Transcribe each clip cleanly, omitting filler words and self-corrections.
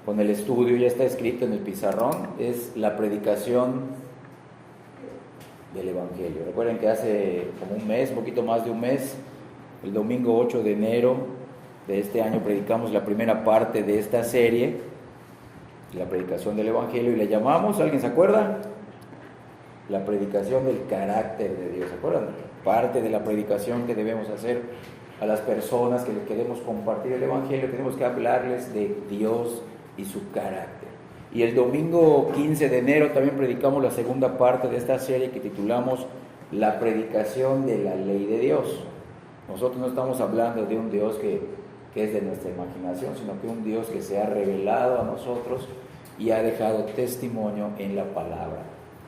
con el estudio, ya está escrito en el pizarrón, es la predicación del Evangelio. Recuerden que hace como un mes, un poquito más de un mes, el domingo 8 de enero de este año predicamos la primera parte de esta serie, la predicación del Evangelio, y la llamamos, ¿alguien se acuerda? La predicación del carácter de Dios, ¿se acuerdan? Parte de la predicación que debemos hacer a las personas que les queremos compartir el Evangelio, tenemos que hablarles de Dios y su carácter. Y el domingo 15 de enero también predicamos la segunda parte de esta serie que titulamos La predicación de la ley de Dios. Nosotros no estamos hablando de un Dios que es de nuestra imaginación, sino que un Dios que se ha revelado a nosotros y ha dejado testimonio en la palabra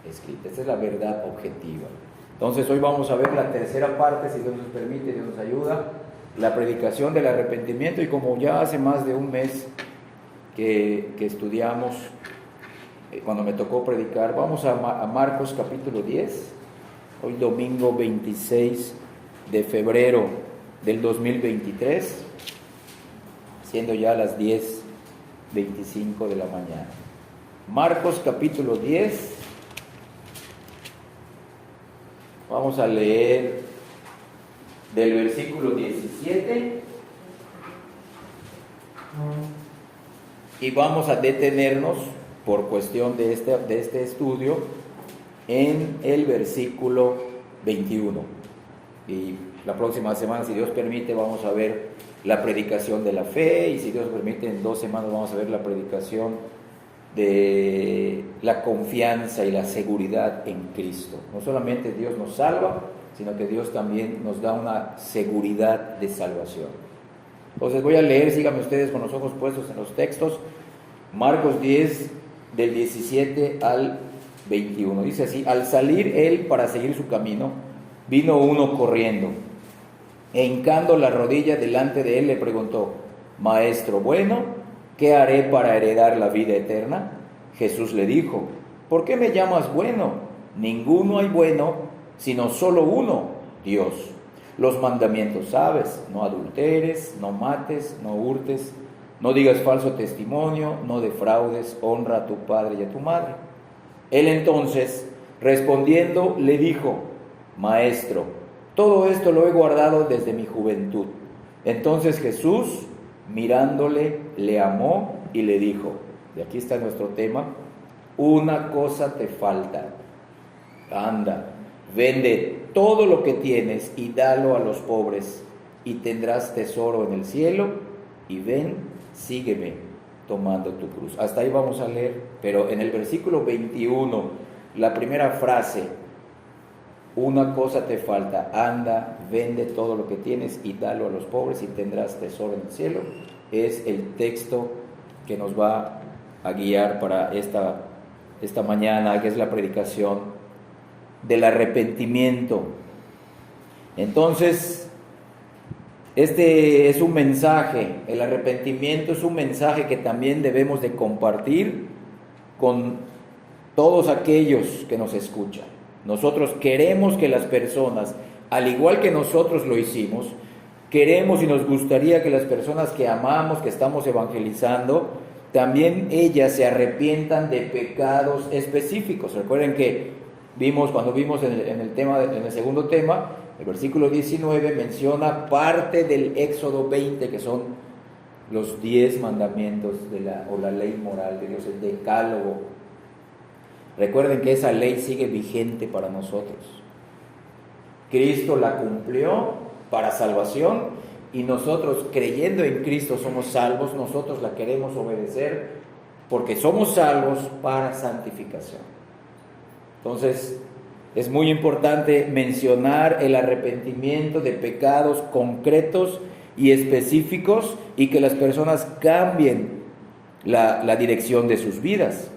escrita. Esta es la verdad objetiva. Entonces hoy vamos a ver la tercera parte, si Dios nos permite, Dios nos ayuda, la predicación del arrepentimiento. Y como ya hace más de un mes que estudiamos, cuando me tocó predicar, vamos a Marcos capítulo 10, hoy domingo 26 de febrero del 2023, siendo ya las 10:25 de la mañana. Marcos capítulo 10, vamos a leer del versículo 17 y vamos a detenernos por cuestión de este estudio en el versículo 21. Y la próxima semana, si Dios permite, vamos a ver la predicación de la fe, y si Dios permite, en 2 semanas vamos a ver la predicación de la confianza y la seguridad en Cristo. No solamente Dios nos salva, sino que Dios también nos da una seguridad de salvación. Entonces voy a leer, síganme ustedes con los ojos puestos en los textos, Marcos 10, del 17 al 21. Dice así: al salir él para seguir su camino, vino uno corriendo, e hincando la rodilla delante de él le preguntó: Maestro bueno, ¿qué haré para heredar la vida eterna? Jesús le dijo: ¿por qué me llamas bueno? Ninguno hay bueno, sino solo uno, Dios. Los mandamientos sabes: no adulteres, no mates, no hurtes, no digas falso testimonio, no defraudes, honra a tu padre y a tu madre. Él entonces, respondiendo, le dijo: Maestro, todo esto lo he guardado desde mi juventud. Entonces Jesús, mirándole, le amó y le dijo, y aquí está nuestro tema: una cosa te falta. Anda, vende todo lo que tienes y dalo a los pobres, y tendrás tesoro en el cielo, y ven, sígueme tomando tu cruz. Hasta ahí vamos a leer, pero en el versículo 21, la primera frase: una cosa te falta, anda, vende todo lo que tienes y dalo a los pobres y tendrás tesoro en el cielo, es el texto que nos va a guiar para esta mañana, que es la predicación del arrepentimiento. Entonces, este es un mensaje, el arrepentimiento es un mensaje que también debemos de compartir con todos aquellos que nos escuchan. Nosotros queremos que las personas, al igual que nosotros lo hicimos, queremos y nos gustaría que las personas que amamos, que estamos evangelizando, también ellas se arrepientan de pecados específicos. Recuerden que cuando vimos en el segundo tema, el versículo 19 menciona parte del Éxodo 20, que son los 10 mandamientos o la ley moral de Dios, el decálogo. Recuerden que esa ley sigue vigente para nosotros. Cristo la cumplió para salvación, y nosotros, creyendo en Cristo, somos salvos. Nosotros la queremos obedecer porque somos salvos para santificación. Entonces, es muy importante mencionar el arrepentimiento de pecados concretos y específicos, y que las personas cambien la dirección de sus vidas.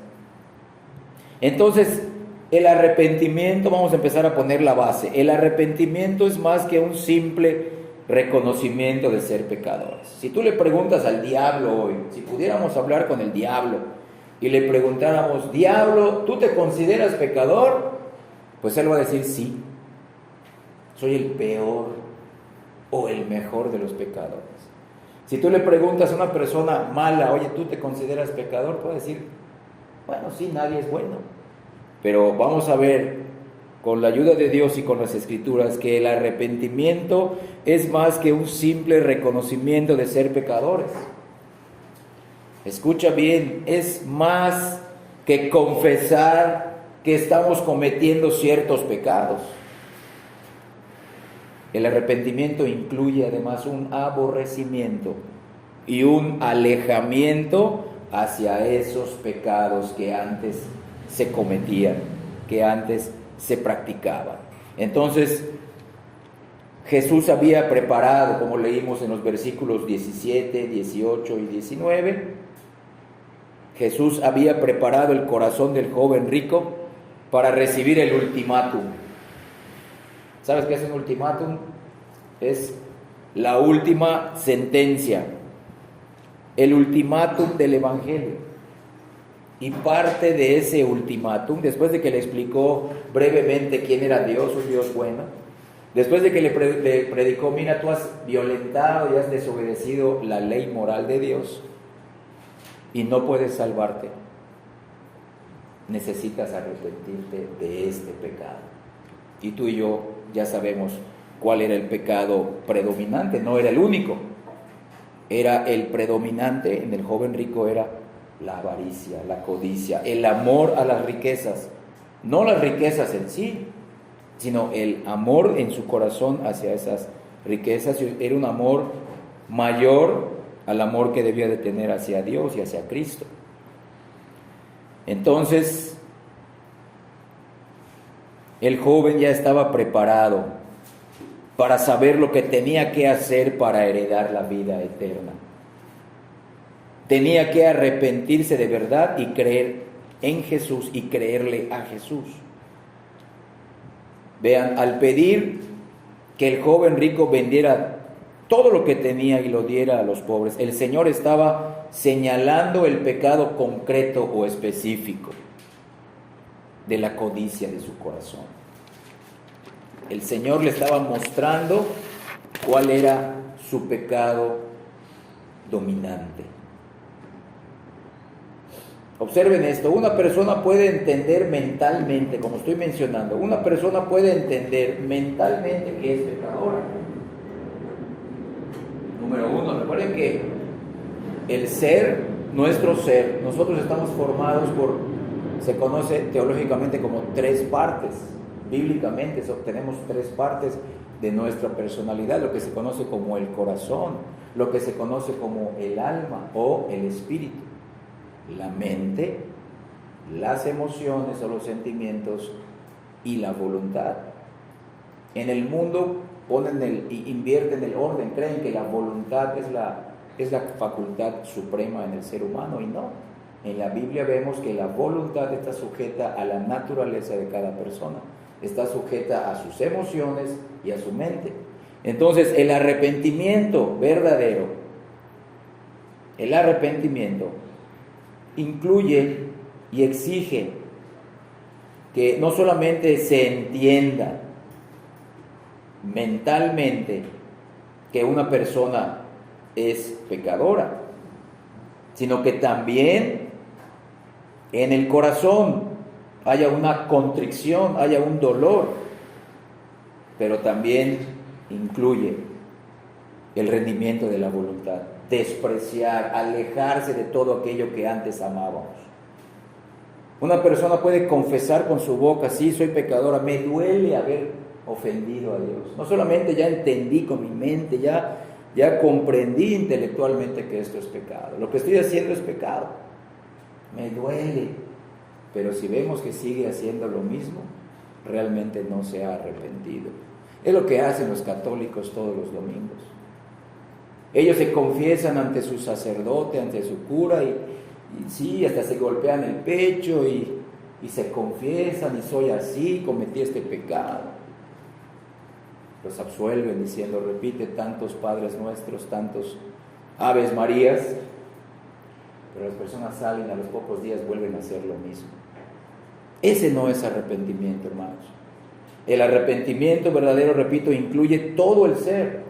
Entonces, el arrepentimiento, vamos a empezar a poner la base. El arrepentimiento es más que un simple reconocimiento de ser pecadores. Si tú le preguntas al diablo hoy, si pudiéramos hablar con el diablo y le preguntáramos: diablo, ¿tú te consideras pecador? Pues él va a decir: sí, soy el peor o el mejor de los pecadores. Si tú le preguntas a una persona mala, oye, ¿tú te consideras pecador? Puede decir, bueno, sí, nadie es bueno. Pero vamos a ver, con la ayuda de Dios y con las Escrituras, que el arrepentimiento es más que un simple reconocimiento de ser pecadores. Escucha bien, es más que confesar que estamos cometiendo ciertos pecados. El arrepentimiento incluye además un aborrecimiento y un alejamiento hacia esos pecados que antes se cometían, que antes se practicaban. Entonces, Jesús había preparado, como leímos en los versículos 17, 18 y 19, Jesús había preparado el corazón del joven rico para recibir el ultimátum. ¿Sabes qué es un ultimátum? Es la última sentencia, el ultimátum del Evangelio. Y parte de ese ultimátum, después de que le explicó brevemente quién era Dios, un Dios bueno, después de que le predicó, mira, tú has violentado y has desobedecido la ley moral de Dios y no puedes salvarte, necesitas arrepentirte de este pecado. Y tú y yo ya sabemos cuál era el pecado predominante, no era el único, era el predominante en el joven rico, era la avaricia, la codicia, el amor a las riquezas, no las riquezas en sí, sino el amor en su corazón hacia esas riquezas. Era un amor mayor al amor que debía de tener hacia Dios y hacia Cristo. Entonces, el joven ya estaba preparado para saber lo que tenía que hacer para heredar la vida eterna. Tenía que arrepentirse de verdad y creer en Jesús y creerle a Jesús. Vean, al pedir que el joven rico vendiera todo lo que tenía y lo diera a los pobres, el Señor estaba señalando el pecado concreto o específico de la codicia de su corazón. El Señor le estaba mostrando cuál era su pecado dominante. Observen esto, una persona puede entender mentalmente, como estoy mencionando, una persona puede entender mentalmente que es pecadora. Número uno, recuerden que el ser, nuestro ser, nosotros estamos formados por, se conoce teológicamente como 3 partes. Bíblicamente tenemos 3 partes de nuestra personalidad, lo que se conoce como el corazón, lo que se conoce como el alma o el espíritu, la mente, las emociones o los sentimientos y la voluntad. En el mundo invierten el orden, creen que la voluntad es la facultad suprema en el ser humano, y no. En la Biblia vemos que la voluntad está sujeta a la naturaleza de cada persona, está sujeta a sus emociones y a su mente. Entonces, el arrepentimiento verdadero, el arrepentimiento incluye y exige que no solamente se entienda mentalmente que una persona es pecadora, sino que también en el corazón haya una contrición, haya un dolor, pero también incluye el rendimiento de la voluntad, despreciar, alejarse de todo aquello que antes amábamos. Una persona puede confesar con su boca, sí, soy pecadora, me duele haber ofendido a Dios. No solamente ya entendí con mi mente, ya comprendí intelectualmente que esto es pecado. Lo que estoy haciendo es pecado. Me duele. Pero si vemos que sigue haciendo lo mismo, realmente no se ha arrepentido. Es lo que hacen los católicos todos los domingos. Ellos se confiesan ante su sacerdote, ante su cura, y sí, hasta se golpean el pecho y se confiesan, y soy así, cometí este pecado. Los absuelven diciendo, repite tantos Padres Nuestros, tantos Aves Marías, pero las personas salen, a los pocos días vuelven a hacer lo mismo. Ese no es arrepentimiento, hermanos. El arrepentimiento verdadero, repito, incluye todo el ser.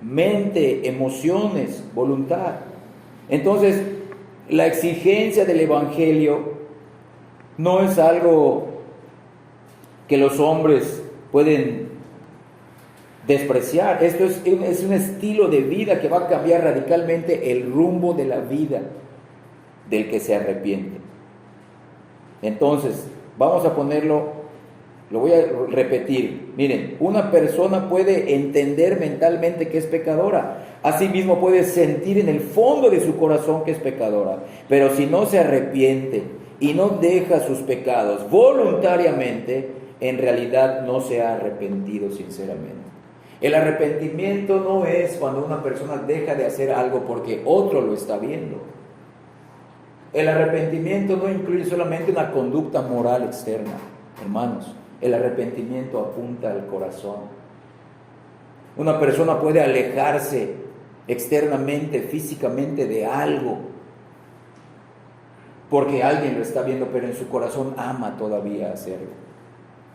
mente, emociones, voluntad. Entonces, la exigencia del Evangelio no es algo que los hombres pueden despreciar. Esto es un estilo de vida que va a cambiar radicalmente el rumbo de la vida del que se arrepiente. Entonces, vamos a ponerlo, lo voy a repetir. Miren, una persona puede entender mentalmente que es pecadora. Asimismo puede sentir en el fondo de su corazón que es pecadora. Pero si no se arrepiente y no deja sus pecados voluntariamente, en realidad no se ha arrepentido sinceramente. El arrepentimiento no es cuando una persona deja de hacer algo porque otro lo está viendo. El arrepentimiento no incluye solamente una conducta moral externa, hermanos. El arrepentimiento apunta al corazón. Una persona puede alejarse externamente, físicamente de algo, porque alguien lo está viendo, pero en su corazón ama todavía hacerlo.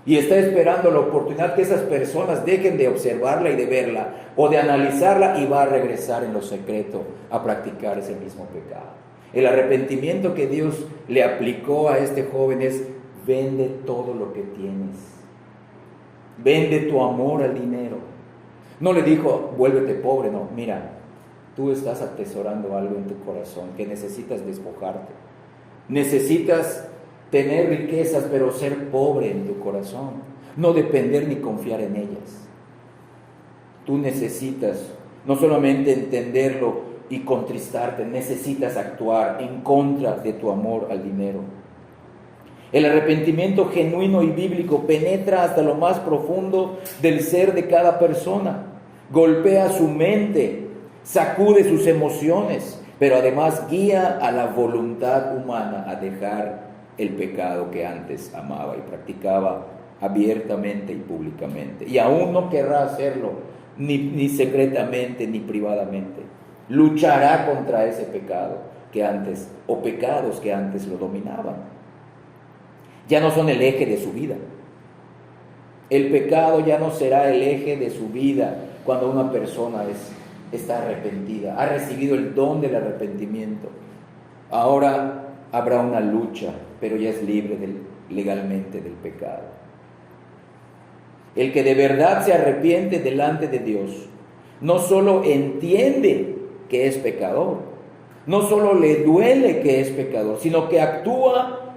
Y está esperando la oportunidad que esas personas dejen de observarla y de verla, o de analizarla, y va a regresar en lo secreto a practicar ese mismo pecado. El arrepentimiento que Dios le aplicó a este joven es: vende todo lo que tienes, vende tu amor al dinero. No le dijo: vuélvete pobre, no, mira, tú estás atesorando algo en tu corazón que necesitas despojarte. Necesitas tener riquezas, pero ser pobre en tu corazón, no depender ni confiar en ellas. Tú necesitas no solamente entenderlo y contristarte, necesitas actuar en contra de tu amor al dinero. El arrepentimiento genuino y bíblico penetra hasta lo más profundo del ser de cada persona, golpea su mente, sacude sus emociones, pero además guía a la voluntad humana a dejar el pecado que antes amaba y practicaba abiertamente y públicamente. Y aún no querrá hacerlo, ni secretamente ni privadamente. Luchará contra ese pecado que antes, o pecados que antes lo dominaban. Ya no son el eje de su vida. El pecado ya no será el eje de su vida cuando una persona está arrepentida, ha recibido el don del arrepentimiento. Ahora habrá una lucha, pero ya es libre legalmente del pecado. El que de verdad se arrepiente delante de Dios, no solo entiende que es pecador, no solo le duele que es pecador, sino que actúa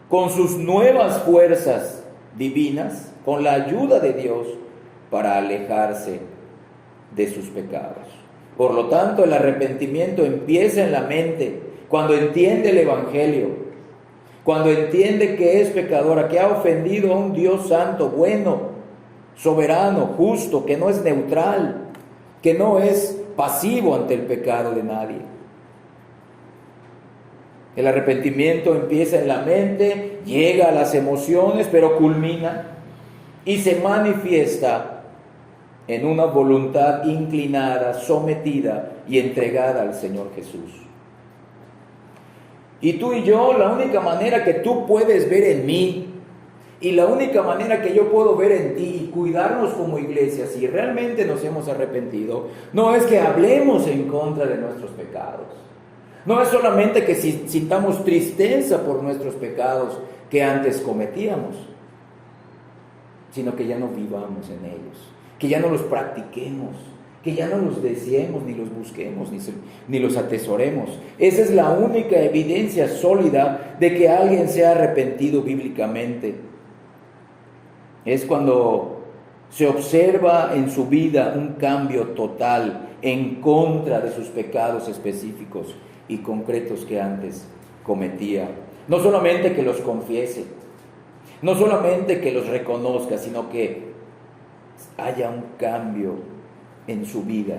con sus nuevas fuerzas divinas, con la ayuda de Dios, para alejarse de sus pecados. Por lo tanto, el arrepentimiento empieza en la mente, cuando entiende el Evangelio, cuando entiende que es pecadora, que ha ofendido a un Dios santo, bueno, soberano, justo, que no es neutral, que no es pasivo ante el pecado de nadie. El arrepentimiento empieza en la mente, llega a las emociones, pero culmina y se manifiesta en una voluntad inclinada, sometida y entregada al Señor Jesús. Y tú y yo, la única manera que tú puedes ver en mí, y la única manera que yo puedo ver en ti y cuidarnos como iglesia, si realmente nos hemos arrepentido, no es que hablemos en contra de nuestros pecados. No es solamente que sintamos tristeza por nuestros pecados que antes cometíamos, sino que ya no vivamos en ellos, que ya no los practiquemos, que ya no los deseemos, ni los busquemos, ni los atesoremos. Esa es la única evidencia sólida de que alguien se ha arrepentido bíblicamente. Es cuando se observa en su vida un cambio total en contra de sus pecados específicos y concretos que antes cometía. No solamente que los confiese, no solamente que los reconozca, sino que haya un cambio en su vida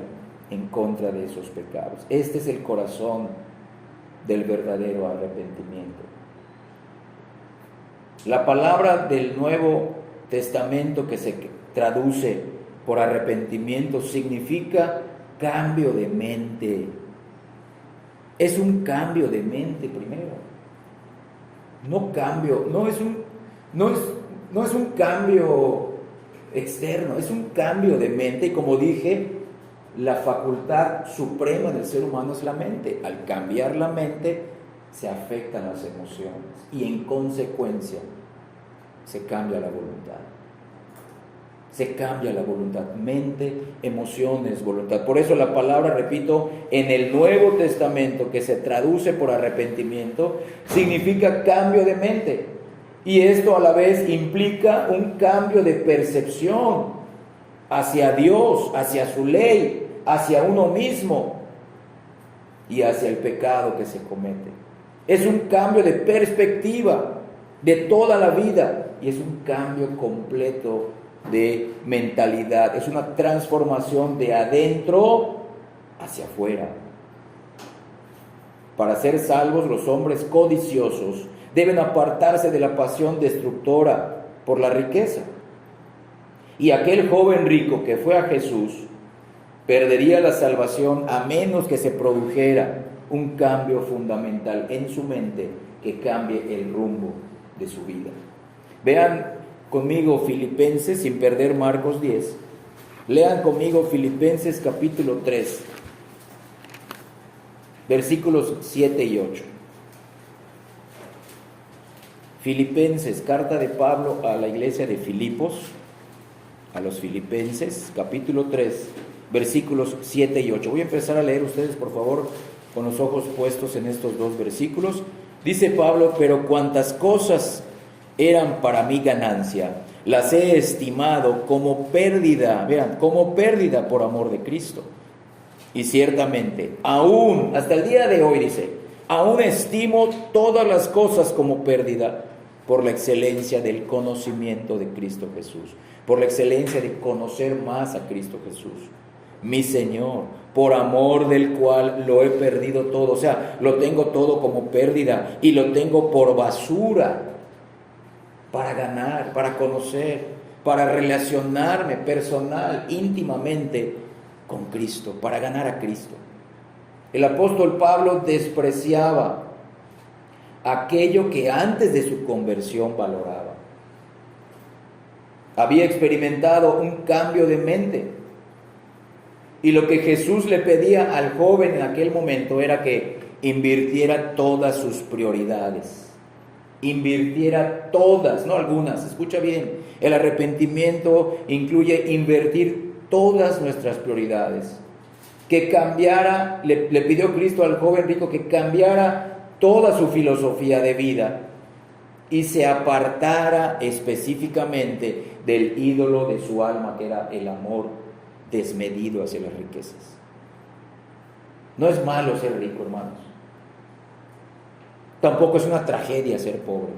en contra de esos pecados. Este es el corazón del verdadero arrepentimiento. La palabra del Nuevo Testamento que se traduce por arrepentimiento significa cambio de mente. Es un cambio de mente primero. No es un cambio externo, es un cambio de mente. Y como dije, la facultad suprema del ser humano es la mente. Al cambiar la mente, se afectan las emociones y en consecuencia se cambia la voluntad. Se cambia la voluntad, mente, emociones, voluntad. Por eso la palabra, repito, en el Nuevo Testamento, que se traduce por arrepentimiento, significa cambio de mente. Y esto a la vez implica un cambio de percepción hacia Dios, hacia su ley, hacia uno mismo y hacia el pecado que se comete. Es un cambio de perspectiva de toda la vida y es un cambio completo de mentalidad, es una transformación de adentro hacia afuera. Para ser salvos, los hombres codiciosos deben apartarse de la pasión destructora por la riqueza. Y aquel joven rico que fue a Jesús perdería la salvación a menos que se produjera un cambio fundamental en su mente que cambie el rumbo de su vida. Vean conmigo Filipenses, sin perder Marcos 10. Lean conmigo Filipenses capítulo 3, versículos 7 y 8. Filipenses, carta de Pablo a la iglesia de Filipos, a los Filipenses, capítulo 3, versículos 7 y 8. Voy a empezar a leer, ustedes por favor, con los ojos puestos en estos dos versículos. Dice Pablo: pero cuantas cosas eran para mí ganancia, las he estimado como pérdida, vean, como pérdida por amor de Cristo. Y ciertamente, aún, hasta el día de hoy dice, aún estimo todas las cosas como pérdida por la excelencia del conocimiento de Cristo Jesús, por la excelencia de conocer más a Cristo Jesús, mi Señor, por amor del cual lo he perdido todo. O sea, lo tengo todo como pérdida y lo tengo por basura para ganar, para conocer, para relacionarme personal, íntimamente con Cristo, para ganar a Cristo. El apóstol Pablo despreciaba aquello que antes de su conversión valoraba. Había experimentado un cambio de mente. Y lo que Jesús le pedía al joven en aquel momento era que invirtiera todas sus prioridades. Invirtiera todas, no algunas. Escucha bien, el arrepentimiento incluye invertir todas nuestras prioridades. Que cambiara, le pidió Cristo al joven rico que cambiara toda su filosofía de vida y se apartara específicamente del ídolo de su alma, que era el amor desmedido hacia las riquezas. No es malo ser rico, hermanos. Tampoco es una tragedia ser pobre.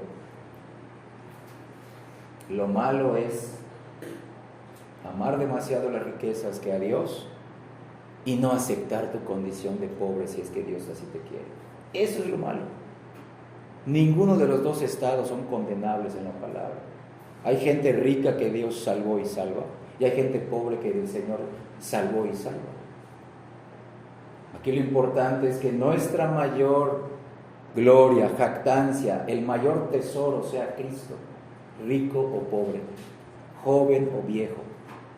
Lo malo es amar demasiado las riquezas que a Dios y no aceptar tu condición de pobre si es que Dios así te quiere. Eso es lo malo. Ninguno de los dos estados son condenables en la palabra. Hay gente rica que Dios salvó y salva, y hay gente pobre que el Señor salvó y salva. Aquí lo importante es que nuestra mayor gloria, jactancia, el mayor tesoro sea Cristo, rico o pobre, joven o viejo,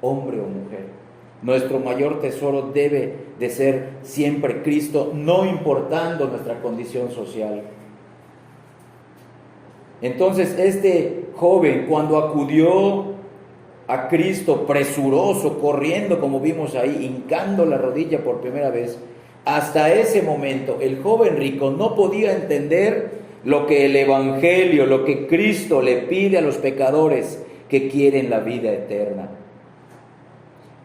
hombre o mujer. Nuestro mayor tesoro debe de ser siempre Cristo, no importando nuestra condición social. Entonces este joven, cuando acudió a Cristo presuroso, corriendo como vimos ahí, hincando la rodilla por primera vez, hasta ese momento el joven rico no podía entender lo que el Evangelio, lo que Cristo le pide a los pecadores que quieren la vida eterna.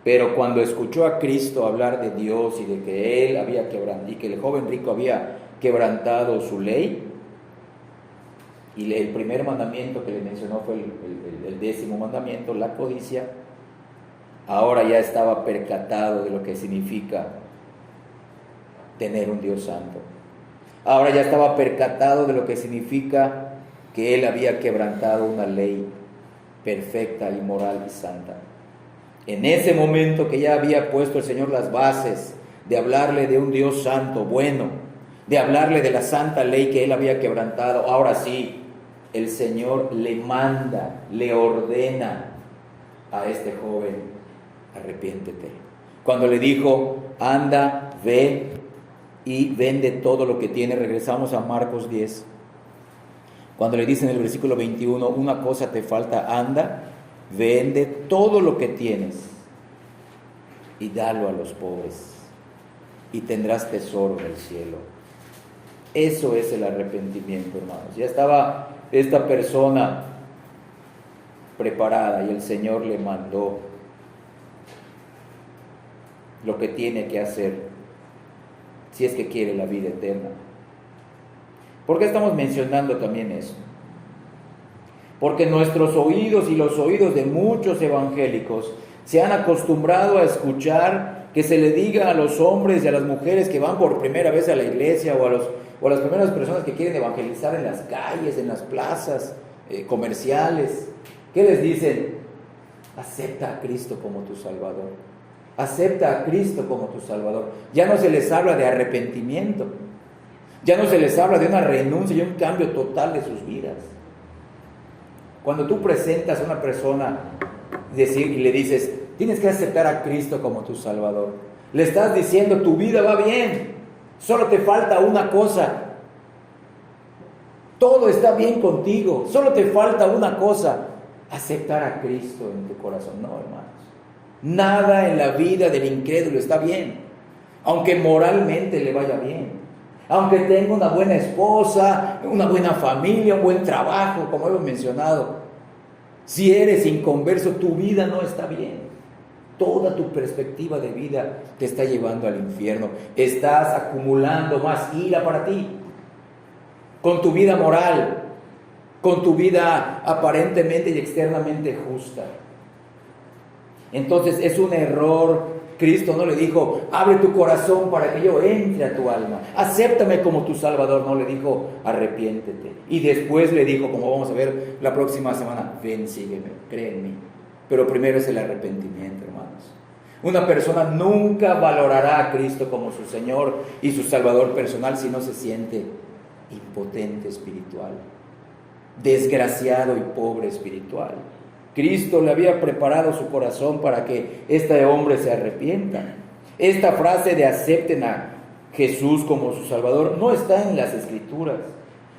Pero cuando escuchó a Cristo hablar de Dios y de que él había quebrantado, y que el joven rico había quebrantado su ley, y el primer mandamiento que le mencionó fue el 10º mandamiento, la codicia, ahora ya estaba percatado de lo que significa tener un Dios santo. Ahora ya estaba percatado de lo que significa que él había quebrantado una ley perfecta y moral y santa. En ese momento que ya había puesto el Señor las bases de hablarle de un Dios santo, bueno, de hablarle de la santa ley que él había quebrantado, ahora sí, el Señor le manda, le ordena a este joven: arrepiéntete, Cuando le dijo, anda, ve y vende todo lo que tiene. Regresamos a Marcos 10. Cuando le dice en el versículo 21, una cosa te falta, anda, vende todo lo que tienes y dalo a los pobres y tendrás tesoro en el cielo. Eso es el arrepentimiento, hermanos. Ya estaba esta persona preparada y el Señor le mandó lo que tiene que hacer si es que quiere la vida eterna. ¿Por qué estamos mencionando también eso? Porque nuestros oídos y los oídos de muchos evangélicos se han acostumbrado a escuchar que se le diga a los hombres y a las mujeres que van por primera vez a la iglesia o a las primeras personas que quieren evangelizar en las calles, en las plazas comerciales, ¿qué les dicen? Acepta a Cristo como tu Salvador. Acepta a Cristo como tu Salvador. Ya no se les habla de arrepentimiento. Ya no se les habla de una renuncia y un cambio total de sus vidas. Cuando tú presentas a una persona y le dices, tienes que aceptar a Cristo como tu Salvador, le estás diciendo, tu vida va bien, solo te falta una cosa. Todo está bien contigo, solo te falta una cosa, aceptar a Cristo en tu corazón. No, hermanos, nada en la vida del incrédulo está bien, aunque moralmente le vaya bien. Aunque tenga una buena esposa, una buena familia, un buen trabajo, como hemos mencionado, si eres inconverso, tu vida no está bien. Toda tu perspectiva de vida te está llevando al infierno. Estás acumulando más ira para ti, con tu vida moral, con tu vida aparentemente y externamente justa. Entonces es un error. Cristo no le dijo, abre tu corazón para que yo entre a tu alma, acéptame como tu Salvador. No, le dijo, arrepiéntete. Y después le dijo, como vamos a ver la próxima semana, ven, sígueme, cree en mí. Pero primero es el arrepentimiento, hermanos. Una persona nunca valorará a Cristo como su Señor y su Salvador personal si no se siente impotente espiritual, desgraciado y pobre espiritual. Cristo le había preparado su corazón para que este hombre se arrepienta. Esta frase de acepten a Jesús como su Salvador no está en las Escrituras,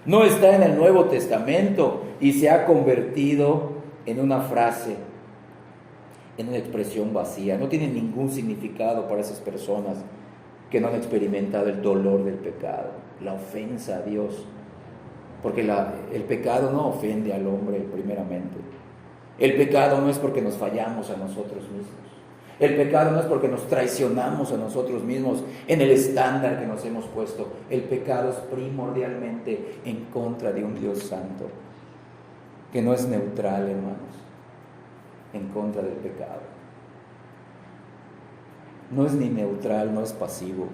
no está en el Nuevo Testamento y se ha convertido en una frase, en una expresión vacía. No tiene ningún significado para esas personas que no han experimentado el dolor del pecado, la ofensa a Dios, porque el pecado no ofende al hombre primeramente. El pecado no es porque nos fallamos a nosotros mismos. El pecado no es porque nos traicionamos a nosotros mismos en el estándar que nos hemos puesto. El pecado es primordialmente en contra de un Dios santo, que no es neutral, hermanos, en contra del pecado. No es ni neutral, no es pasivo,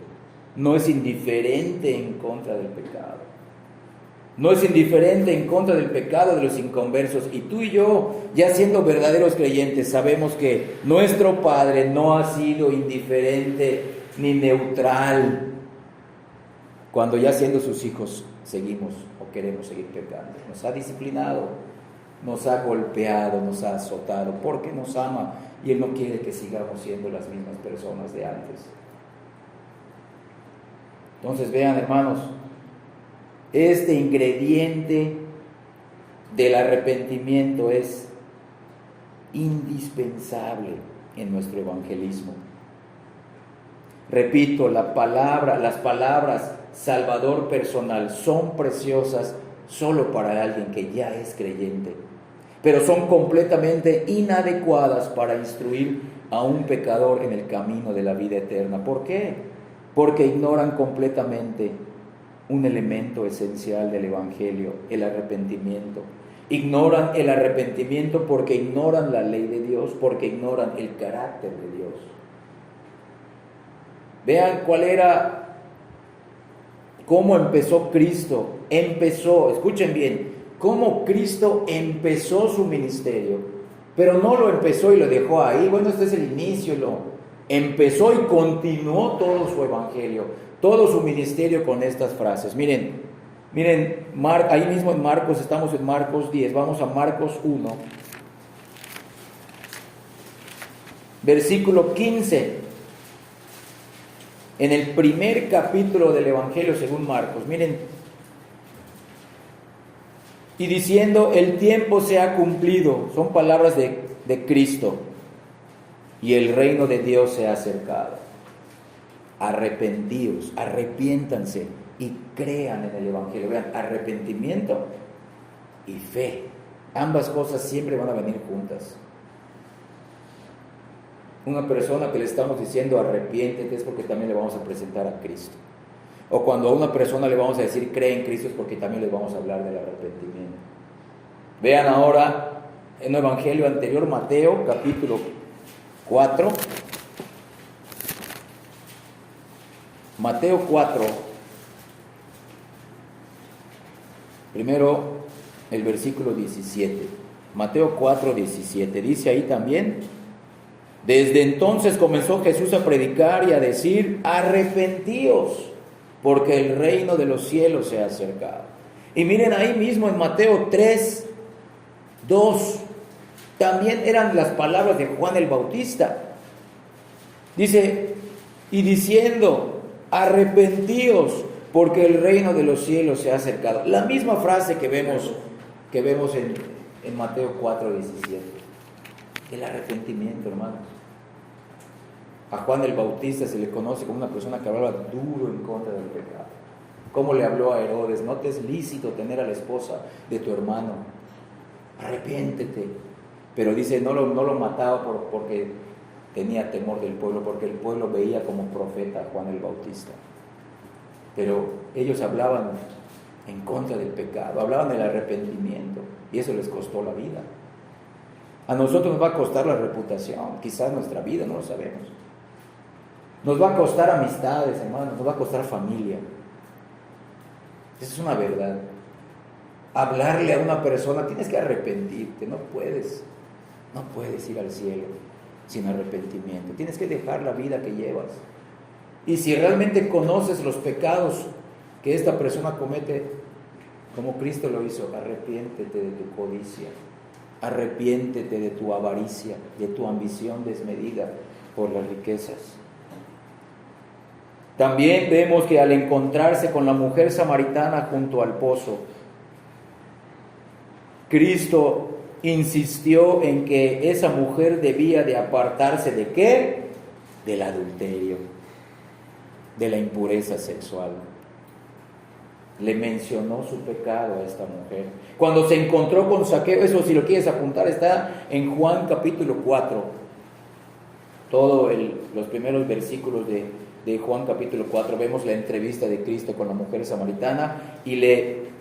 no es indiferente en contra del pecado. No es indiferente en contra del pecado de los inconversos. Y tú y yo, ya siendo verdaderos creyentes, sabemos que nuestro Padre no ha sido indiferente ni neutral cuando ya siendo sus hijos seguimos o queremos seguir pecando. Nos ha disciplinado, nos ha golpeado, nos ha azotado, porque nos ama y Él no quiere que sigamos siendo las mismas personas de antes. Entonces vean, hermanos, este ingrediente del arrepentimiento es indispensable en nuestro evangelismo. Repito, las palabras Salvador personal son preciosas solo para alguien que ya es creyente, pero son completamente inadecuadas para instruir a un pecador en el camino de la vida eterna. ¿Por qué? Porque ignoran completamente un elemento esencial del Evangelio, el arrepentimiento. Ignoran el arrepentimiento porque ignoran la ley de Dios, porque ignoran el carácter de Dios. Vean cómo empezó Cristo. Escuchen bien, cómo Cristo empezó su ministerio, pero no lo empezó y lo dejó ahí. Bueno, este es el inicio, empezó y continuó todo su evangelio, todo su ministerio con estas frases. Miren, ahí mismo en Marcos, estamos en Marcos 10, vamos a Marcos 1, versículo 15. en el primer capítulo del Evangelio según Marcos. Miren, y diciendo, el tiempo se ha cumplido, son palabras de Cristo, y el reino de Dios se ha acercado. Arrepentíos, arrepiéntanse y crean en el Evangelio. Vean, arrepentimiento y fe. Ambas cosas siempre van a venir juntas. Una persona que le estamos diciendo arrepiéntete es porque también le vamos a presentar a Cristo. O cuando a una persona le vamos a decir cree en Cristo es porque también le vamos a hablar del arrepentimiento. Vean ahora en el Evangelio anterior, Mateo capítulo 4. Mateo 4. Primero el versículo 17. Mateo 4, 17. Dice ahí también: desde entonces comenzó Jesús a predicar y a decir, arrepentíos, porque el reino de los cielos se ha acercado. Y miren ahí mismo en Mateo 3, 2, también eran las palabras de Juan el Bautista. Dice, y diciendo, arrepentíos, porque el reino de los cielos se ha acercado. La misma frase que vemos en Mateo 4, 17. El arrepentimiento, hermanos. A Juan el Bautista se le conoce como una persona que hablaba duro en contra del pecado. ¿Cómo le habló a Herodes? No te es lícito tener a la esposa de tu hermano. Arrepiéntete. Pero dice, no lo mataba porque tenía temor del pueblo, porque el pueblo veía como profeta a Juan el Bautista. Pero ellos hablaban en contra del pecado, hablaban del arrepentimiento, y eso les costó la vida. A nosotros nos va a costar la reputación, quizás nuestra vida, no lo sabemos. Nos va a costar amistades, hermanos, nos va a costar familia. Esa es una verdad. Hablarle a una persona, tienes que arrepentirte, no puedes ir al cielo sin arrepentimiento. Tienes que dejar la vida que llevas. Y si realmente conoces los pecados que esta persona comete, como Cristo lo hizo, arrepiéntete de tu codicia, arrepiéntete de tu avaricia, de tu ambición desmedida por las riquezas. También vemos que al encontrarse con la mujer samaritana junto al pozo, Cristo insistió en que esa mujer debía de apartarse ¿de qué? Del adulterio, de la impureza sexual. Le mencionó su pecado a esta mujer. Cuando se encontró con Zaqueo, eso si lo quieres apuntar, está en Juan capítulo 4. Todos los primeros versículos de Juan capítulo 4, vemos la entrevista de Cristo con la mujer samaritana y le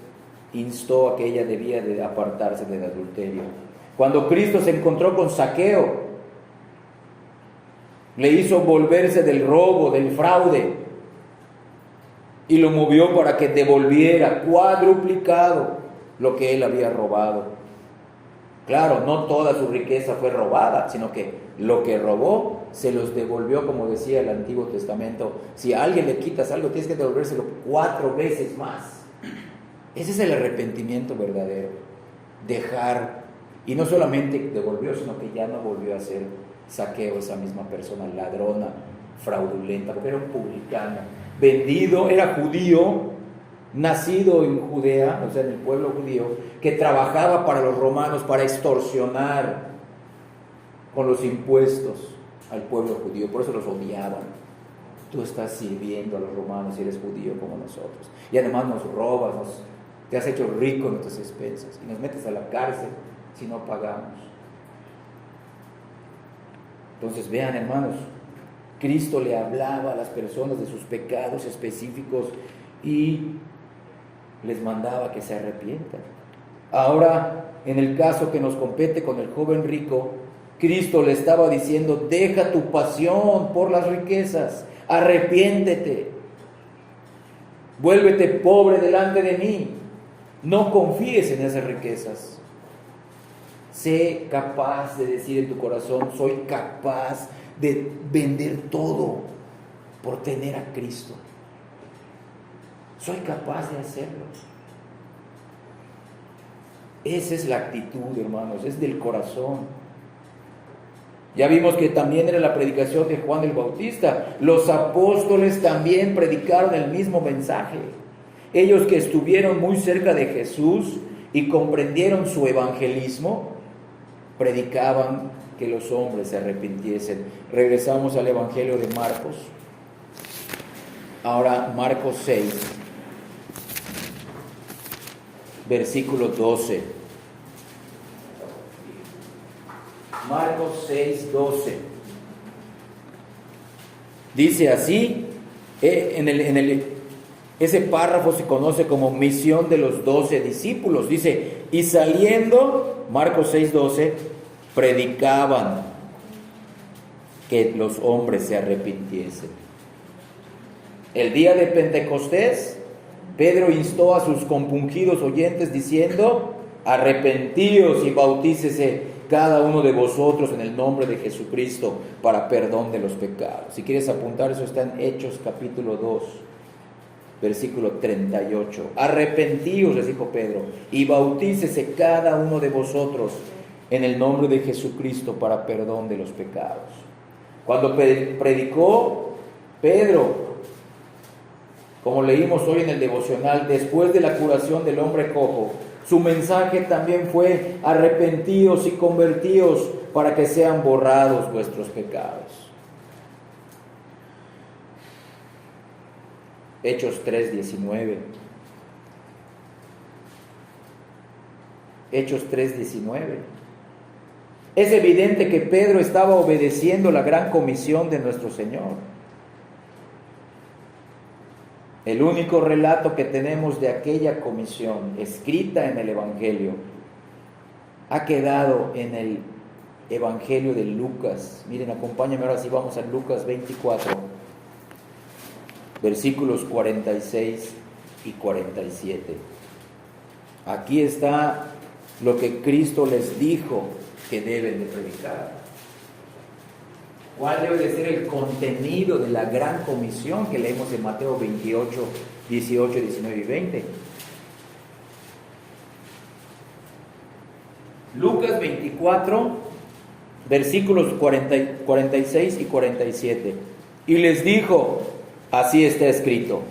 instó a que ella debía de apartarse del adulterio. Cuando Cristo se encontró con Zaqueo, le hizo volverse del robo, del fraude, y lo movió para que devolviera cuadruplicado lo que él había robado. Claro, no toda su riqueza fue robada, sino que lo que robó se los devolvió, como decía el Antiguo Testamento. Si a alguien le quitas algo, tienes que devolvérselo 4 veces más. Ese es el arrepentimiento verdadero. Dejar, y no solamente devolvió, sino que ya no volvió a ser Zaqueo, esa misma persona ladrona, fraudulenta, porque era un publicano, vendido, era judío, nacido en Judea, o sea, en el pueblo judío, que trabajaba para los romanos para extorsionar con los impuestos al pueblo judío, por eso los odiaban. Tú estás sirviendo a los romanos y eres judío como nosotros, y además nos robas, te has hecho rico en nuestras expensas y nos metes a la cárcel si no pagamos. Entonces vean, hermanos, Cristo le hablaba a las personas de sus pecados específicos y les mandaba que se arrepientan. Ahora, en el caso que nos compete con el joven rico, Cristo le estaba diciendo, deja tu pasión por las riquezas, arrepiéntete, vuélvete pobre delante de mí, no confíes en esas riquezas. Sé capaz de decir en tu corazón, soy capaz de vender todo por tener a Cristo. Soy capaz de hacerlo. Esa es la actitud, hermanos, es del corazón. Ya vimos que también era la predicación de Juan el Bautista. Los apóstoles también predicaron el mismo mensaje. Ellos que estuvieron muy cerca de Jesús y comprendieron su evangelismo, predicaban que los hombres se arrepintiesen. Regresamos al Evangelio de Marcos. Ahora Marcos 6, versículo 12. Marcos 6, 12. Dice así, ese párrafo se conoce como misión de los 12 discípulos. Dice, y saliendo, Marcos 6, 12, predicaban que los hombres se arrepintiesen. El día de Pentecostés, Pedro instó a sus compungidos oyentes diciendo, arrepentíos y bautícese cada uno de vosotros en el nombre de Jesucristo para perdón de los pecados. Si quieres apuntar, eso está en Hechos capítulo 2, versículo 38. Arrepentíos, les dijo Pedro, y bautícese cada uno de vosotros en el nombre de Jesucristo para perdón de los pecados. Cuando predicó Pedro, como leímos hoy en el devocional, después de la curación del hombre cojo, su mensaje también fue: arrepentíos y convertíos para que sean borrados vuestros pecados. Hechos 3:19. Hechos 3:19. Es evidente que Pedro estaba obedeciendo la gran comisión de nuestro Señor. El único relato que tenemos de aquella comisión escrita en el Evangelio ha quedado en el Evangelio de Lucas. Miren, acompáñenme ahora, si vamos a Lucas 24, versículos 46 y 47. Aquí está lo que Cristo les dijo que deben de predicar. ¿Cuál debe de ser el contenido de la gran comisión que leemos en Mateo 28, 18, 19 y 20? Lucas 24, versículos 46 y 47. Y les dijo, así está escrito,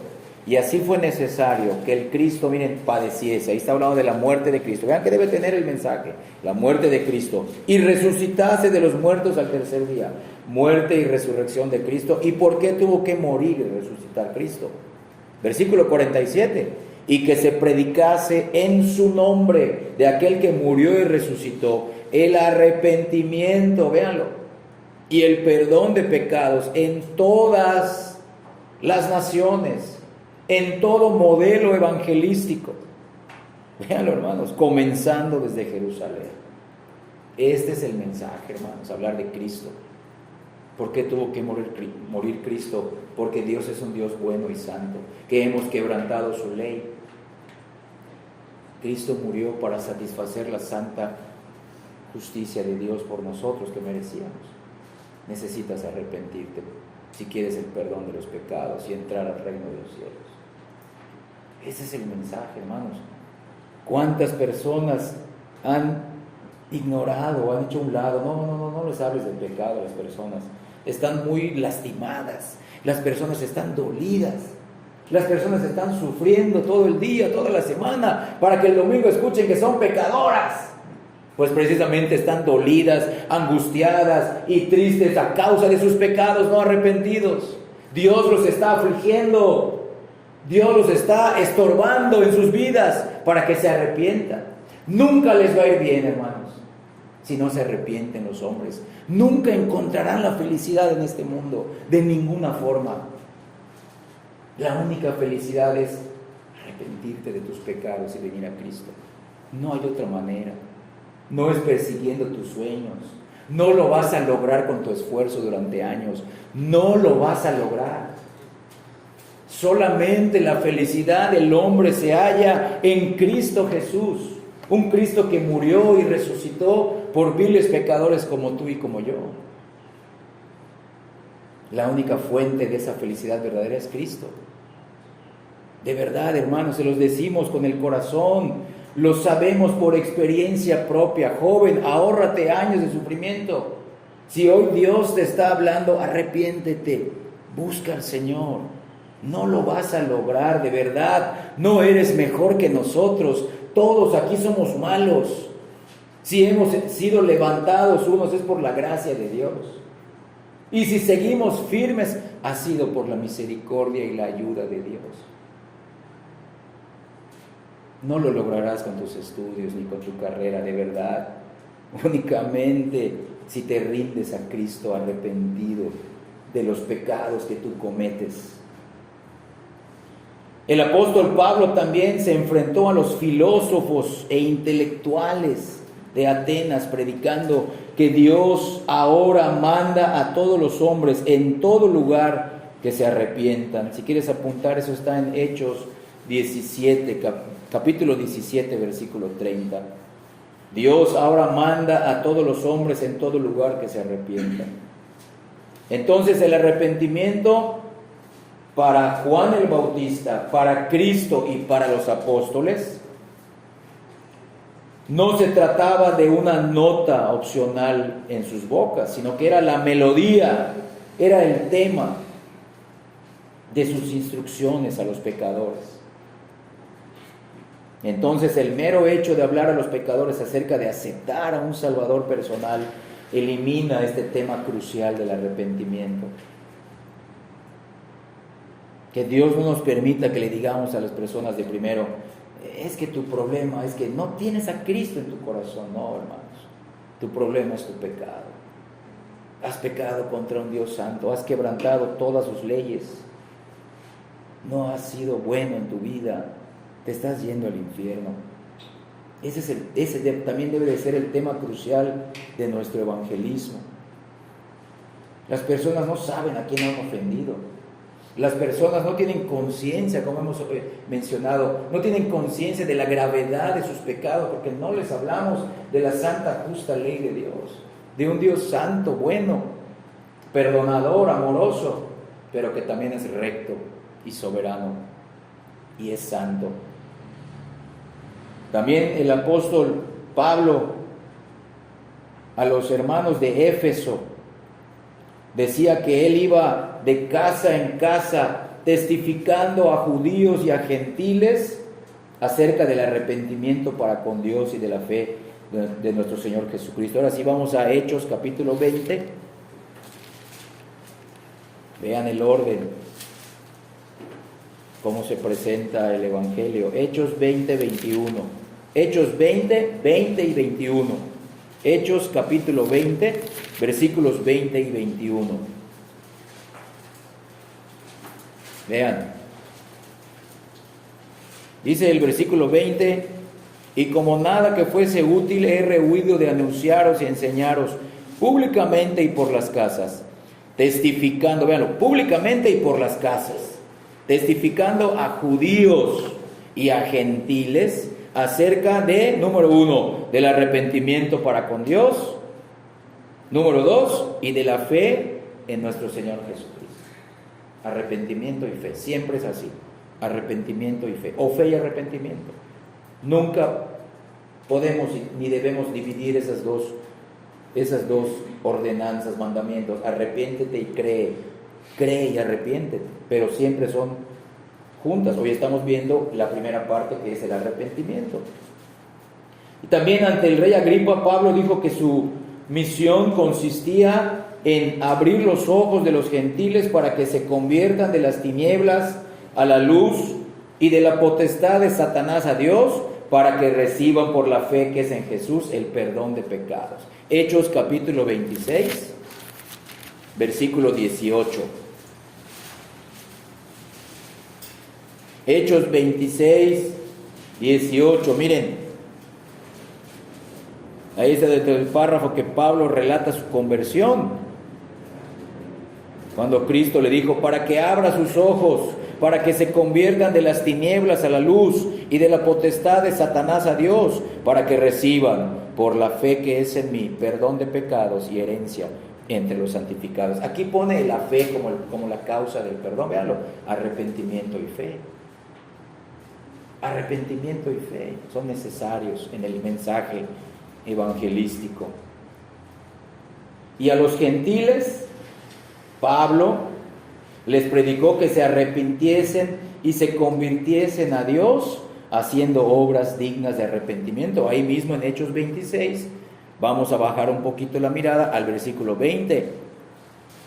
y así fue necesario que el Cristo, miren, padeciese. Ahí está hablando de la muerte de Cristo. Vean que debe tener el mensaje: la muerte de Cristo, y resucitase de los muertos al tercer día. Muerte y resurrección de Cristo. ¿Y por qué tuvo que morir y resucitar Cristo? Versículo 47. Y que se predicase en su nombre de aquel que murió y resucitó el arrepentimiento, véanlo, y el perdón de pecados en todas las naciones, en todo modelo evangelístico. Véanlo, hermanos, comenzando desde Jerusalén. Este es el mensaje, hermanos, hablar de Cristo. ¿Por qué tuvo que morir Cristo? Porque Dios es un Dios bueno y santo, que hemos quebrantado su ley. Cristo murió para satisfacer la santa justicia de Dios por nosotros que merecíamos. Necesitas arrepentirte si quieres el perdón de los pecados y entrar al reino de los cielos. Ese es el mensaje, hermanos. ¿Cuántas personas han ignorado, han hecho a un lado? No les hables del pecado a las personas. Están muy lastimadas, las personas están dolidas, las personas están sufriendo todo el día, toda la semana, para que el domingo escuchen que son pecadoras. Pues precisamente están dolidas, angustiadas y tristes a causa de sus pecados no arrepentidos. Dios los está afligiendo, Dios los está estorbando en sus vidas para que se arrepientan. Nunca les va a ir bien, hermanos, si no se arrepienten los hombres. Nunca encontrarán la felicidad en este mundo, de ninguna forma. La única felicidad es arrepentirte de tus pecados y venir a Cristo. No hay otra manera. No es persiguiendo tus sueños. No lo vas a lograr con tu esfuerzo durante años. No lo vas a lograr. Solamente la felicidad del hombre se halla en Cristo Jesús. Un Cristo que murió y resucitó por viles pecadores como tú y como yo. La única fuente de esa felicidad verdadera es Cristo. De verdad, hermanos, se los decimos con el corazón, lo sabemos por experiencia propia. Joven, ahórrate años de sufrimiento. Si hoy Dios te está hablando, arrepiéntete, busca al Señor. No lo vas a lograr, de verdad. No eres mejor que nosotros. Todos aquí somos malos. Si hemos sido levantados unos es por la gracia de Dios. Y si seguimos firmes, ha sido por la misericordia y la ayuda de Dios. No lo lograrás con tus estudios ni con tu carrera, de verdad. Únicamente si te rindes a Cristo arrepentido de los pecados que tú cometes. El apóstol Pablo también se enfrentó a los filósofos e intelectuales de Atenas, predicando que Dios ahora manda a todos los hombres en todo lugar que se arrepientan. Si quieres apuntar, eso está en Hechos 17, capítulo 17, versículo 30. Dios ahora manda a todos los hombres en todo lugar que se arrepientan. Entonces el arrepentimiento para Juan el Bautista, para Cristo y para los apóstoles, no se trataba de una nota opcional en sus bocas, sino que era la melodía, era el tema de sus instrucciones a los pecadores. Entonces el mero hecho de hablar a los pecadores acerca de aceptar a un Salvador personal elimina este tema crucial del arrepentimiento. Que Dios no nos permita que le digamos a las personas de primero, es que tu problema es que no tienes a Cristo en tu corazón. No, hermanos, tu problema es tu pecado. Has pecado contra un Dios santo, has quebrantado todas sus leyes, no has sido bueno en tu vida, te estás yendo al infierno. Ese también debe de ser el tema crucial de nuestro evangelismo. Las personas no saben a quién han ofendido. Las personas no tienen conciencia, como hemos mencionado, no tienen conciencia de la gravedad de sus pecados, porque no les hablamos de la santa, justa ley de Dios, de un Dios santo, bueno, perdonador, amoroso, pero que también es recto y soberano y es santo. También el apóstol Pablo a los hermanos de Éfeso decía que él iba de casa en casa testificando a judíos y a gentiles acerca del arrepentimiento para con Dios y de la fe de nuestro Señor Jesucristo. Ahora sí vamos a Hechos capítulo 20. Vean el orden, cómo se presenta el Evangelio. Hechos 20, 21. Hechos 20, 20 y 21. Hechos capítulo 20, versículos 20 y 21. Vean. Dice el versículo 20, y como nada que fuese útil he rehuido de anunciaros y enseñaros públicamente y por las casas, testificando, véanlo, públicamente y por las casas, testificando a judíos y a gentiles acerca de, número 1, del arrepentimiento para con Dios, número 2, y de la fe en nuestro Señor Jesucristo. Arrepentimiento y fe, siempre es así, arrepentimiento y fe, o fe y arrepentimiento. Nunca podemos ni debemos dividir esas dos ordenanzas, mandamientos. Arrepiéntete y cree y arrepiéntete, pero siempre son juntas. Hoy estamos viendo la primera parte, que es el arrepentimiento. Y también ante el rey Agripa, Pablo dijo que su misión consistía en abrir los ojos de los gentiles para que se conviertan de las tinieblas a la luz y de la potestad de Satanás a Dios, para que reciban por la fe que es en Jesús el perdón de pecados. Hechos capítulo 26, versículo 18. Hechos 26, 18, miren, ahí está dentro del párrafo que Pablo relata su conversión, cuando Cristo le dijo, para que abra sus ojos, para que se conviertan de las tinieblas a la luz y de la potestad de Satanás a Dios, para que reciban por la fe que es en mí perdón de pecados y herencia entre los santificados. Aquí pone la fe como la causa del perdón, véanlo, arrepentimiento y fe. Arrepentimiento y fe son necesarios en el mensaje evangelístico. Y a los gentiles, Pablo les predicó que se arrepintiesen y se convirtiesen a Dios, haciendo obras dignas de arrepentimiento. Ahí mismo en Hechos 26, vamos a bajar un poquito la mirada al versículo 20.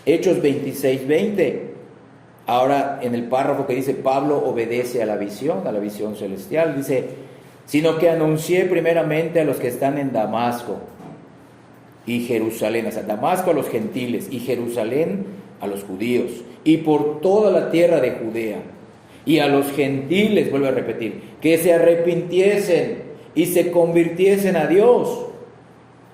Hechos 26, 20. Ahora en el párrafo que dice Pablo obedece a la visión celestial, dice: sino que anuncié primeramente a los que están en Damasco y Jerusalén, o sea, Damasco a los gentiles y Jerusalén a los judíos, y por toda la tierra de Judea, y a los gentiles, vuelvo a repetir, que se arrepintiesen y se convirtiesen a Dios.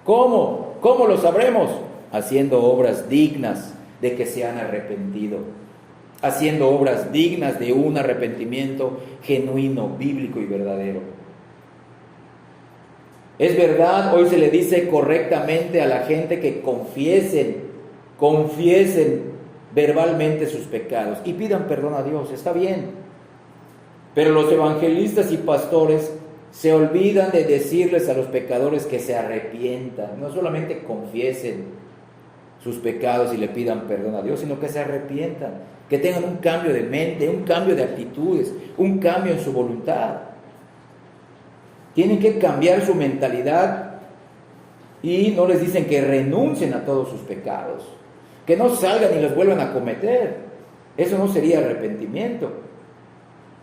¿Cómo? ¿Cómo lo sabremos? Haciendo obras dignas de que se han arrepentido, haciendo obras dignas de un arrepentimiento genuino, bíblico y verdadero. Es verdad, hoy se le dice correctamente a la gente que confiesen verbalmente sus pecados y pidan perdón a Dios, está bien. Pero los evangelistas y pastores se olvidan de decirles a los pecadores que se arrepientan, no solamente confiesen sus pecados y le pidan perdón a Dios, sino que se arrepientan, que tengan un cambio de mente, un cambio de actitudes, un cambio en su voluntad. Tienen que cambiar su mentalidad y no les dicen que renuncien a todos sus pecados, que no salgan y los vuelvan a cometer. Eso no sería arrepentimiento.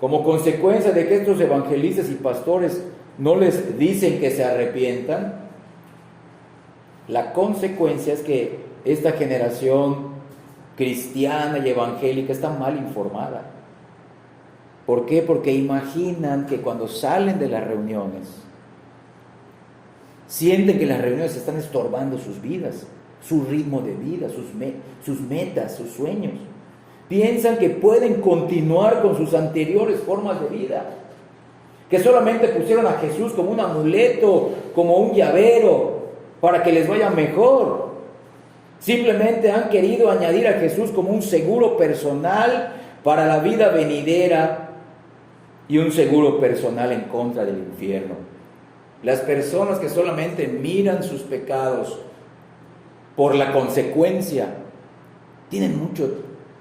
Como consecuencia de que estos evangelistas y pastores no les dicen que se arrepientan, la consecuencia es que esta generación cristiana y evangélica está mal informada. ¿Por qué? Porque imaginan que cuando salen de las reuniones, sienten que las reuniones están estorbando sus vidas, su ritmo de vida, sus metas, sus sueños. Piensan que pueden continuar con sus anteriores formas de vida, que solamente pusieron a Jesús como un amuleto, como un llavero, para que les vaya mejor. Simplemente han querido añadir a Jesús como un seguro personal para la vida venidera y un seguro personal en contra del infierno. Las personas que solamente miran sus pecados por la consecuencia tienen mucho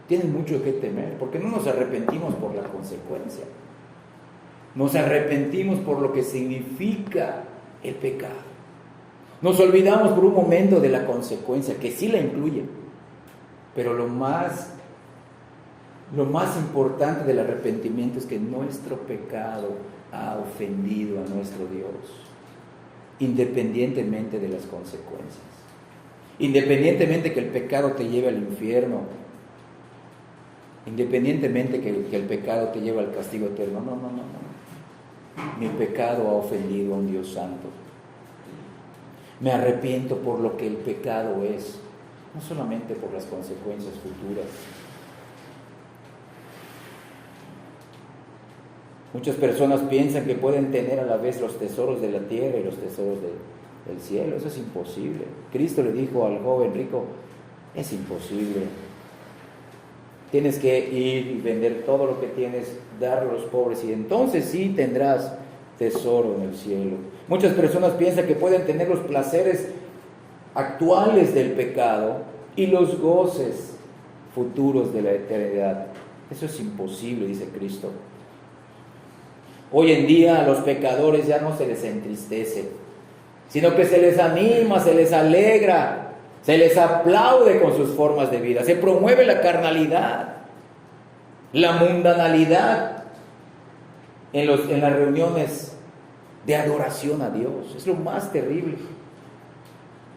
que temer, porque no nos arrepentimos por la consecuencia. Nos arrepentimos por lo que significa el pecado. Nos olvidamos por un momento de la consecuencia, que sí la incluye, pero lo más importante del arrepentimiento es que nuestro pecado ha ofendido a nuestro Dios, independientemente de las consecuencias, independientemente que el pecado te lleve al infierno, independientemente que el pecado te lleve al castigo eterno. No. Mi pecado ha ofendido a un Dios santo. Me arrepiento por lo que el pecado es, no solamente por las consecuencias futuras. Muchas personas piensan que pueden tener a la vez los tesoros de la tierra y los tesoros del cielo. Eso es imposible. Cristo le dijo al joven rico: es imposible. Tienes que ir y vender todo lo que tienes, darlo a los pobres, y entonces sí tendrás tesoro en el cielo. Muchas personas piensan que pueden tener los placeres actuales del pecado y los goces futuros de la eternidad. Eso es imposible, dice Cristo. Hoy en día a los pecadores ya no se les entristece, sino que se les anima, se les alegra, se les aplaude con sus formas de vida. Se promueve la carnalidad, la mundanalidad en las reuniones de adoración a Dios. Es lo más terrible.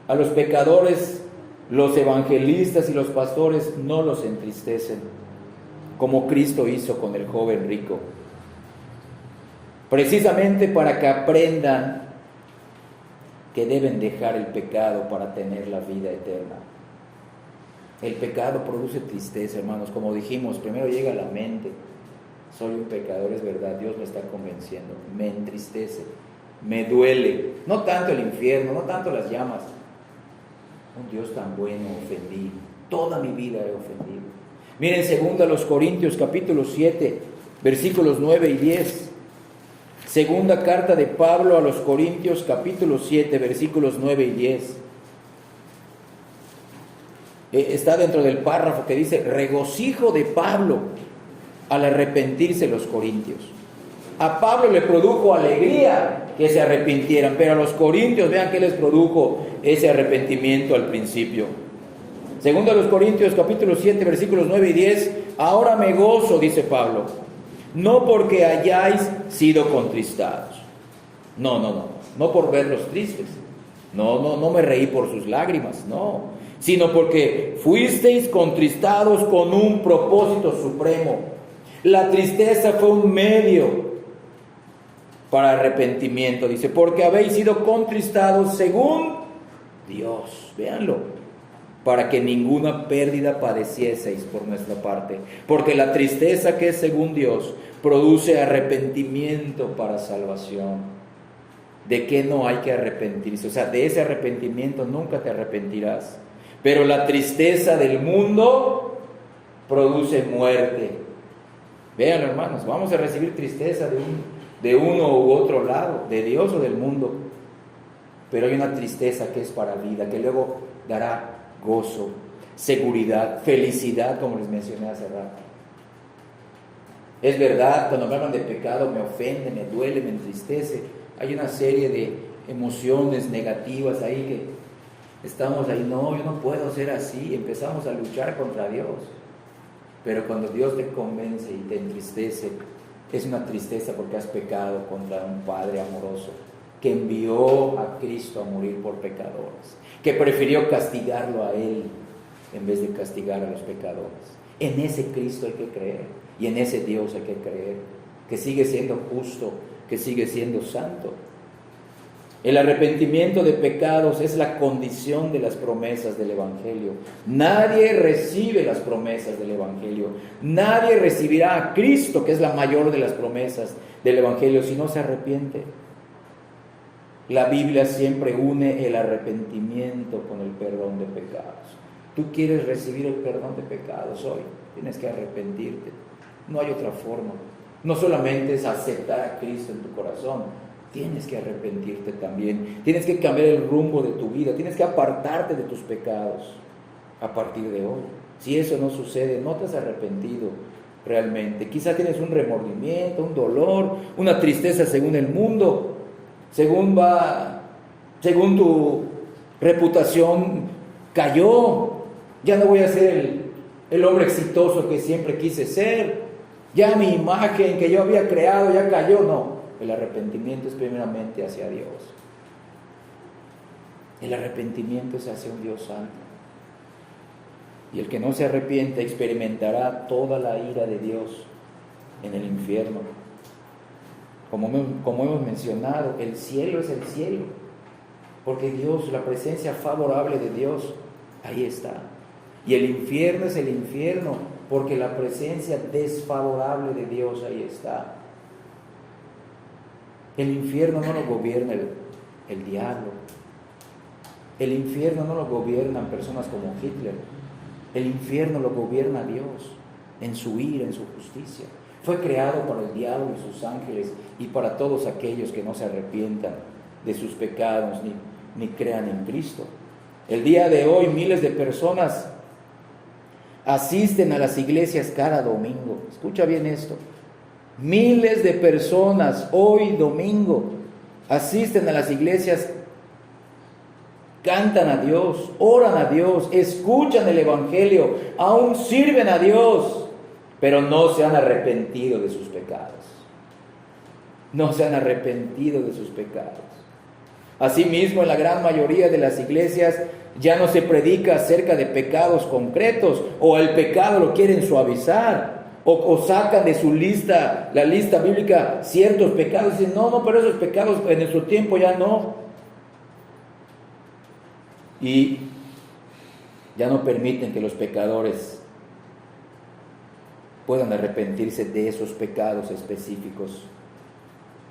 A los pecadores, los evangelistas y los pastores no los entristecen, como Cristo hizo con el joven rico, precisamente para que aprendan que deben dejar el pecado para tener la vida eterna. El pecado produce tristeza, hermanos. Como dijimos, primero llega a la mente: soy un pecador, es verdad, Dios me está convenciendo. Me entristece, me duele. No tanto el infierno, no tanto las llamas. Un Dios tan bueno ofendí. Toda mi vida he ofendido. Miren 2 Corintios capítulo 7, versículos 9 y 10. Segunda carta de Pablo a los Corintios capítulo 7, versículos 9 y 10. Está dentro del párrafo que dice regocijo de Pablo al arrepentirse los corintios. A Pablo le produjo alegría que se arrepintieran, pero a los corintios, vean qué les produjo ese arrepentimiento al principio. Segundo a los Corintios, capítulo 7, versículos 9 y 10, ahora me gozo, dice Pablo, no porque hayáis sido contristados. No por verlos tristes. No me reí por sus lágrimas, no. Sino porque fuisteis contristados con un propósito supremo. La tristeza fue un medio para arrepentimiento, dice, porque habéis sido contristados según Dios, véanlo, para que ninguna pérdida padecieseis por nuestra parte, porque la tristeza que es según Dios produce arrepentimiento para salvación. ¿De qué no hay que arrepentirse? O sea, de ese arrepentimiento nunca te arrepentirás, pero la tristeza del mundo produce muerte. Vean, hermanos, vamos a recibir tristeza de uno u otro lado, de Dios o del mundo, pero hay una tristeza que es para vida, que luego dará gozo, seguridad, felicidad, como les mencioné hace rato. Es verdad, cuando me hablan de pecado me ofende, me duele, me entristece. Hay una serie de emociones negativas ahí que estamos ahí, no, yo no puedo ser así, empezamos a luchar contra Dios. Pero cuando Dios te convence y te entristece, es una tristeza porque has pecado contra un Padre amoroso que envió a Cristo a morir por pecadores, que prefirió castigarlo a Él en vez de castigar a los pecadores. En ese Cristo hay que creer y en ese Dios hay que creer, que sigue siendo justo, que sigue siendo santo. El arrepentimiento de pecados es la condición de las promesas del Evangelio. Nadie recibe las promesas del Evangelio. Nadie recibirá a Cristo, que es la mayor de las promesas del Evangelio, si no se arrepiente. La Biblia siempre une el arrepentimiento con el perdón de pecados. Tú quieres recibir el perdón de pecados hoy, tienes que arrepentirte. No hay otra forma. No solamente es aceptar a Cristo en tu corazón, tienes que arrepentirte también. Tienes que cambiar el rumbo de tu vida, tienes que apartarte de tus pecados a partir de hoy. Si eso no sucede, no te has arrepentido realmente. Quizá tienes un remordimiento, un dolor, una tristeza según el mundo, según tu reputación cayó. Ya no voy a ser el hombre exitoso que siempre quise ser. Ya mi imagen que yo había creado ya cayó. No, el arrepentimiento es primeramente hacia Dios. El arrepentimiento es hacia un Dios santo. Y el que no se arrepiente experimentará toda la ira de Dios en el infierno. Como hemos mencionado, el cielo es el cielo, porque Dios, la presencia favorable de Dios, ahí está. Y el infierno es el infierno, porque la presencia desfavorable de Dios ahí está. El infierno no lo gobierna el diablo. El infierno no lo gobiernan personas como Hitler. El infierno lo gobierna Dios en su ira, en su justicia. Fue creado para el diablo y sus ángeles y para todos aquellos que no se arrepientan de sus pecados ni crean en Cristo. El día de hoy miles de personas asisten a las iglesias cada domingo. Escucha bien esto. Miles de personas hoy domingo asisten a las iglesias, cantan a Dios, oran a Dios, escuchan el Evangelio, aún sirven a Dios, pero no se han arrepentido de sus pecados. No se han arrepentido de sus pecados. Asimismo, en la gran mayoría de las iglesias ya no se predica acerca de pecados concretos, o el pecado lo quieren suavizar, o sacan de su lista, la lista bíblica, ciertos pecados, y dicen, no, pero esos pecados en nuestro tiempo ya no. Y ya no permiten que los pecadores puedan arrepentirse de esos pecados específicos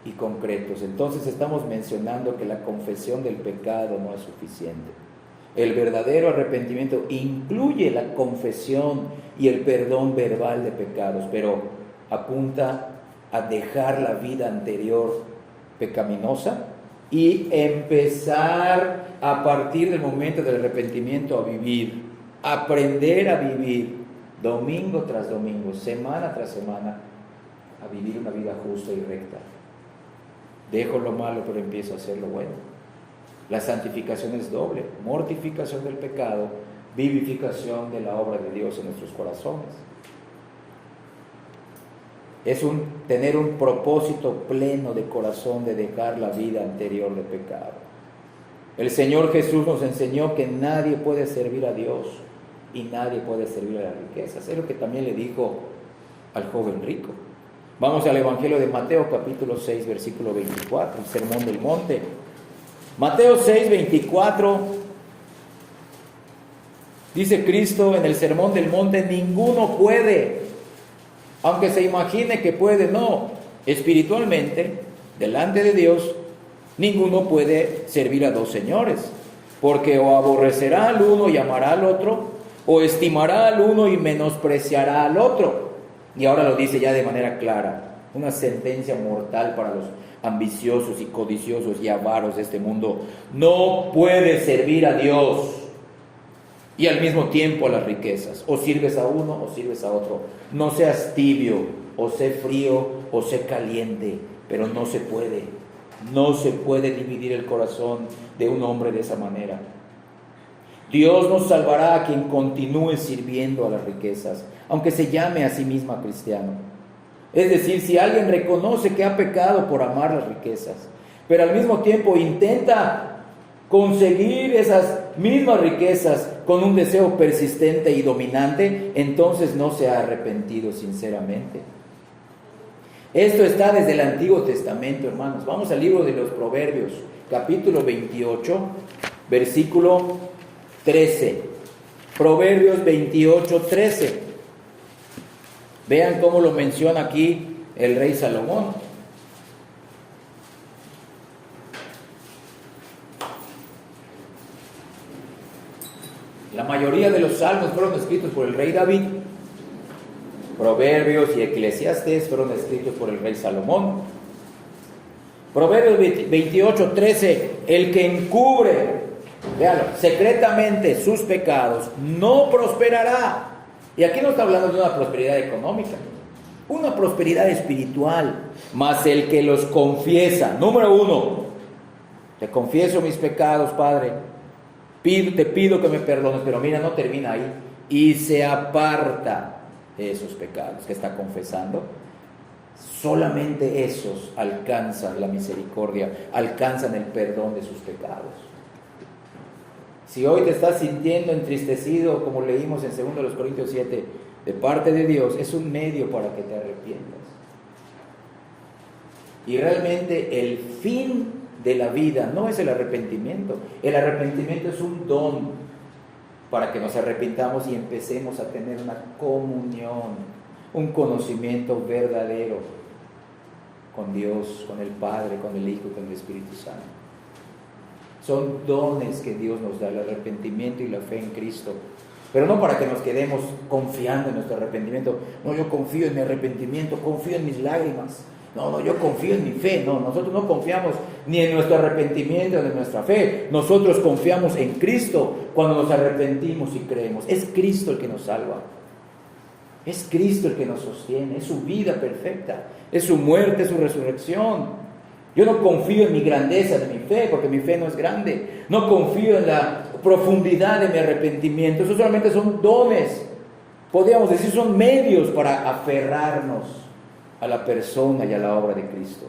y concretos. Entonces estamos mencionando que la confesión del pecado no es suficiente. El verdadero arrepentimiento incluye la confesión y el perdón verbal de pecados, pero apunta a dejar la vida anterior pecaminosa y empezar a partir del momento del arrepentimiento a vivir aprender a vivir domingo tras domingo, semana tras semana, a vivir una vida justa y recta. Dejo lo malo, pero empiezo a hacer lo bueno. La santificación es doble: mortificación del pecado, vivificación de la obra de Dios en nuestros corazones. Es tener un propósito pleno de corazón de dejar la vida anterior de pecado. El Señor Jesús nos enseñó que nadie puede servir a Dios y nadie puede servir a las riquezas. Es lo que también le dijo al joven rico. Vamos al Evangelio de Mateo, capítulo 6, versículo 24, el Sermón del Monte. Mateo 6, 24, dice Cristo en el Sermón del Monte: ninguno puede, aunque se imagine que puede, no, espiritualmente, delante de Dios, ninguno puede servir a dos señores, porque o aborrecerá al uno y amará al otro, o estimará al uno y menospreciará al otro. Y ahora lo dice ya de manera clara, una sentencia mortal para los ambiciosos y codiciosos y avaros de este mundo: no puedes servir a Dios y al mismo tiempo a las riquezas. O sirves a uno o sirves a otro. No seas tibio, o sé frío, o sé caliente, pero no se puede. No se puede dividir el corazón de un hombre de esa manera. Dios nos salvará a quien continúe sirviendo a las riquezas, aunque se llame a sí misma cristiano. Es decir, si alguien reconoce que ha pecado por amar las riquezas, pero al mismo tiempo intenta conseguir esas mismas riquezas con un deseo persistente y dominante, entonces no se ha arrepentido sinceramente. Esto está desde el Antiguo Testamento, hermanos. Vamos al libro de los Proverbios, capítulo 28, versículo 13. Proverbios 28, 13. Vean cómo lo menciona aquí el rey Salomón. La mayoría de los salmos fueron escritos por el rey David. Proverbios y Eclesiastés fueron escritos por el rey Salomón. Proverbios 28, 13. El que encubre, véalo, secretamente sus pecados, no prosperará. Y aquí no está hablando de una prosperidad económica, una prosperidad espiritual. Mas el que los confiesa, número uno: te confieso mis pecados, Padre, te pido que me perdones, pero mira, no termina ahí, y se aparta de esos pecados que está confesando. Solamente esos alcanzan la misericordia, alcanzan el perdón de sus pecados. Si hoy te estás sintiendo entristecido, como leímos en 2 Corintios 7, de parte de Dios, es un medio para que te arrepientas. Y realmente el fin de la vida no es el arrepentimiento. El arrepentimiento es un don para que nos arrepintamos y empecemos a tener una comunión, un conocimiento verdadero con Dios, con el Padre, con el Hijo y con el Espíritu Santo. Son dones que Dios nos da, el arrepentimiento y la fe en Cristo. Pero no para que nos quedemos confiando en nuestro arrepentimiento. No, yo confío en mi arrepentimiento, confío en mis lágrimas. No, yo confío en mi fe. No, nosotros no confiamos ni en nuestro arrepentimiento ni en nuestra fe. Nosotros confiamos en Cristo cuando nos arrepentimos y creemos. Es Cristo el que nos salva. Es Cristo el que nos sostiene. Es su vida perfecta. Es su muerte, es su resurrección. Yo no confío en mi grandeza de mi fe, porque mi fe no es grande. No confío en la profundidad de mi arrepentimiento. Eso solamente son dones. Podríamos decir, son medios para aferrarnos a la persona y a la obra de Cristo.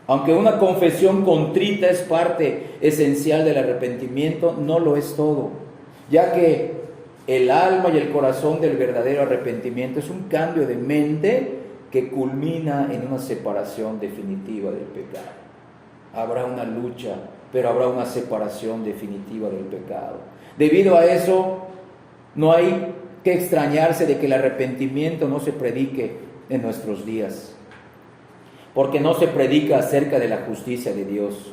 Aunque una confesión contrita es parte esencial del arrepentimiento, no lo es todo, ya que el alma y el corazón del verdadero arrepentimiento es un cambio de mente que culmina en una separación definitiva del pecado. Habrá una lucha, pero habrá una separación definitiva del pecado. Debido a eso, no hay que extrañarse de que el arrepentimiento no se predique en nuestros días, porque no se predica acerca de la justicia de Dios,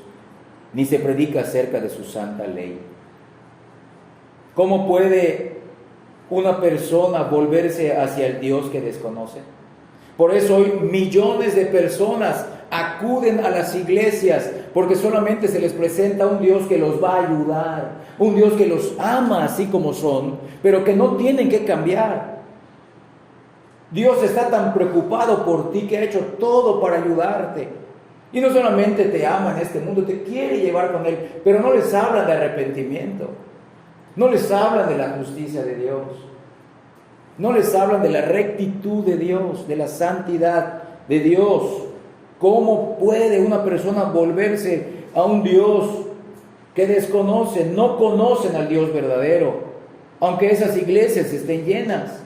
ni se predica acerca de su santa ley. ¿Cómo puede una persona volverse hacia el Dios que desconoce? Por eso hoy millones de personas acuden a las iglesias porque solamente se les presenta un Dios que los va a ayudar, un Dios que los ama así como son, pero que no tienen que cambiar. Dios está tan preocupado por ti que ha hecho todo para ayudarte. Y no solamente te ama en este mundo, te quiere llevar con Él, pero no les hablan de arrepentimiento, no les hablan de la justicia de Dios, no les hablan de la rectitud de Dios, de la santidad de Dios. ¿Cómo puede una persona volverse a un Dios que desconoce? No conocen al Dios verdadero, aunque esas iglesias estén llenas.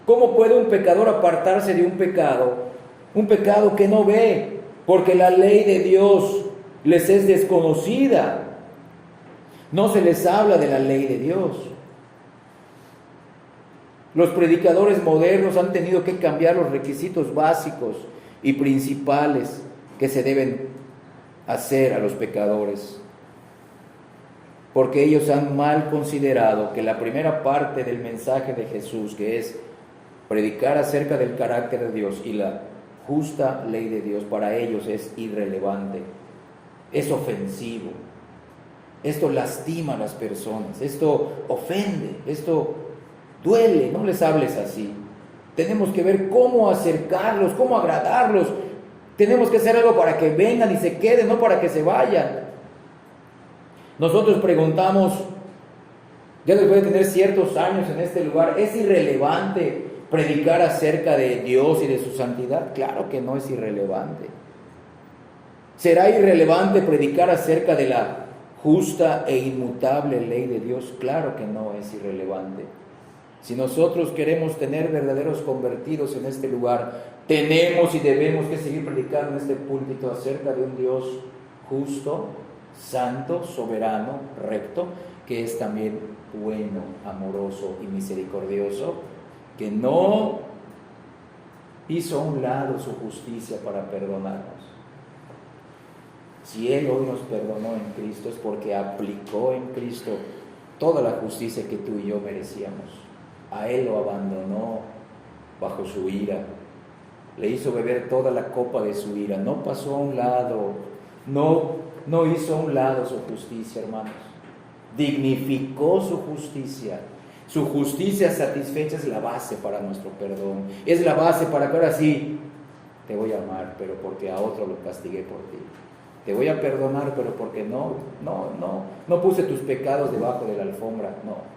¿Cómo puede un pecador apartarse de un pecado que no ve? Porque la ley de Dios les es desconocida. No se les habla de la ley de Dios. Los predicadores modernos han tenido que cambiar los requisitos básicos y principales que se deben hacer a los pecadores, porque ellos han mal considerado que la primera parte del mensaje de Jesús, que es predicar acerca del carácter de Dios y la justa ley de Dios, para ellos es irrelevante, es ofensivo, esto lastima a las personas, esto ofende, esto duele. No les hables así. Tenemos que ver cómo acercarlos, cómo agradarlos. Tenemos que hacer algo para que vengan y se queden, no para que se vayan. Nosotros preguntamos, ya después de tener ciertos años en este lugar, ¿es irrelevante predicar acerca de Dios y de su santidad? Claro que no es irrelevante. ¿Será irrelevante predicar acerca de la justa e inmutable ley de Dios? Claro que no es irrelevante. Si nosotros queremos tener verdaderos convertidos en este lugar, tenemos y debemos que seguir predicando en este púlpito acerca de un Dios justo, santo, soberano, recto, que es también bueno, amoroso y misericordioso, que no hizo a un lado su justicia para perdonarnos. Si Él hoy nos perdonó en Cristo, es porque aplicó en Cristo toda la justicia que tú y yo merecíamos. A Él lo abandonó bajo su ira, le hizo beber toda la copa de su ira, no pasó a un lado, no hizo a un lado su justicia, hermanos, dignificó su justicia. Su justicia satisfecha es la base para nuestro perdón, es la base para que ahora sí te voy a amar, pero porque a otro lo castigué por ti. Te voy a perdonar, pero porque no puse tus pecados debajo de la alfombra, no.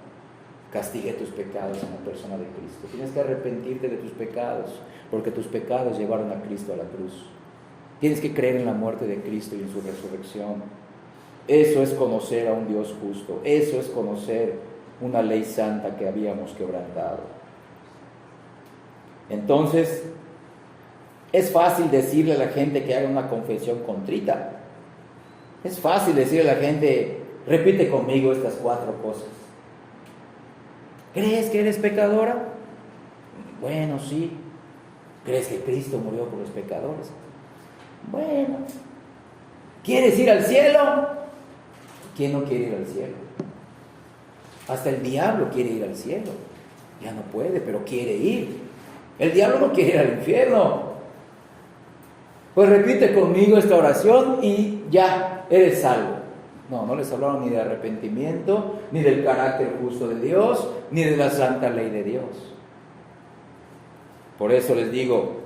Castigué tus pecados en la persona de Cristo. Tienes que arrepentirte de tus pecados, porque tus pecados llevaron a Cristo a la cruz. Tienes que creer en la muerte de Cristo y en su resurrección. Eso es conocer a un Dios justo. Eso es conocer una ley santa que habíamos quebrantado. Entonces, es fácil decirle a la gente que haga una confesión contrita. Es fácil decirle a la gente, repite conmigo estas 4 cosas. ¿Crees que eres pecadora? Bueno, sí. ¿Crees que Cristo murió por los pecadores? Bueno. ¿Quieres ir al cielo? ¿Quién no quiere ir al cielo? Hasta el diablo quiere ir al cielo. Ya no puede, pero quiere ir. El diablo no quiere ir al infierno. Pues repite conmigo esta oración y ya eres salvo. No les hablaron ni de arrepentimiento, ni del carácter justo de Dios, ni de la santa ley de Dios. Por eso les digo,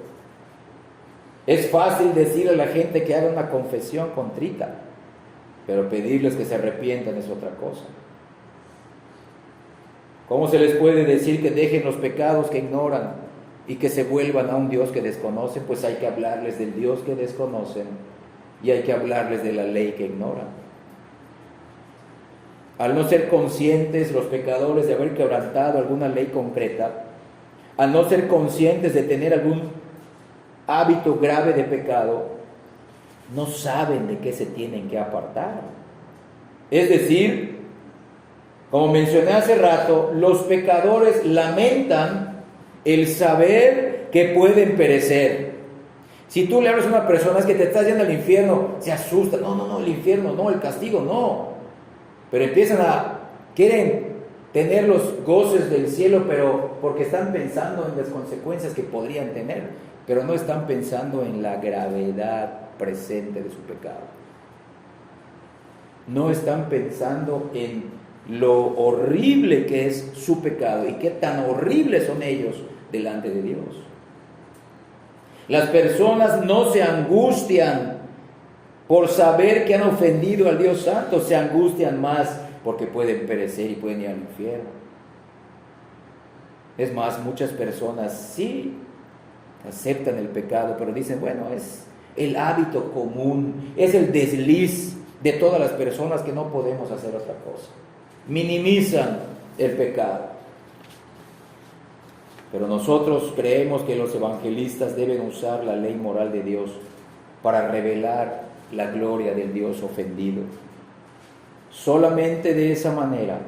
es fácil decirle a la gente que haga una confesión contrita, pero pedirles que se arrepientan es otra cosa. ¿Cómo se les puede decir que dejen los pecados que ignoran y que se vuelvan a un Dios que desconocen? Pues hay que hablarles del Dios que desconocen y hay que hablarles de la ley que ignoran. Al no ser conscientes los pecadores de haber quebrantado alguna ley concreta, al no ser conscientes de tener algún hábito grave de pecado, no saben de qué se tienen que apartar. Es decir, como mencioné hace rato, los pecadores lamentan el saber que pueden perecer. Si tú le hablas a una persona, es que te estás yendo al infierno, se asusta. No, el infierno no, el castigo no. Pero quieren tener los goces del cielo, pero porque están pensando en las consecuencias que podrían tener. pero no están pensando en la gravedad presente de su pecado. No están pensando en lo horrible que es su pecado y qué tan horribles son ellos delante de Dios. Las personas no se angustian por saber que han ofendido al Dios Santo, se angustian más porque pueden perecer y pueden ir al infierno. Es más, muchas personas sí aceptan el pecado, pero dicen, bueno, es el hábito común, es el desliz de todas las personas que no podemos hacer otra cosa. Minimizan el pecado. Pero nosotros creemos que los evangelistas deben usar la ley moral de Dios para revelar la gloria del Dios ofendido. Solamente de esa manera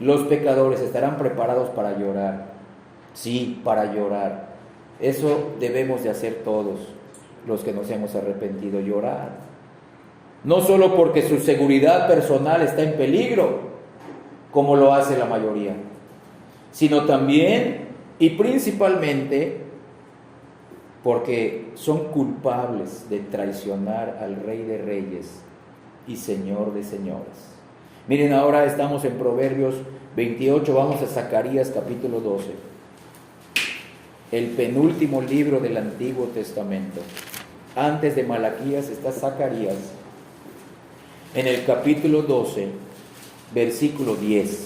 los pecadores estarán preparados para llorar. Sí, para llorar. Eso debemos de hacer todos los que nos hemos arrepentido, llorar. No solo porque su seguridad personal está en peligro, como lo hace la mayoría, sino también y principalmente porque son culpables de traicionar al Rey de Reyes y Señor de Señores. Miren, ahora estamos en Proverbios 28, vamos a Zacarías capítulo 12, el penúltimo libro del Antiguo Testamento. Antes de Malaquías está Zacarías, en el capítulo 12, versículo 10.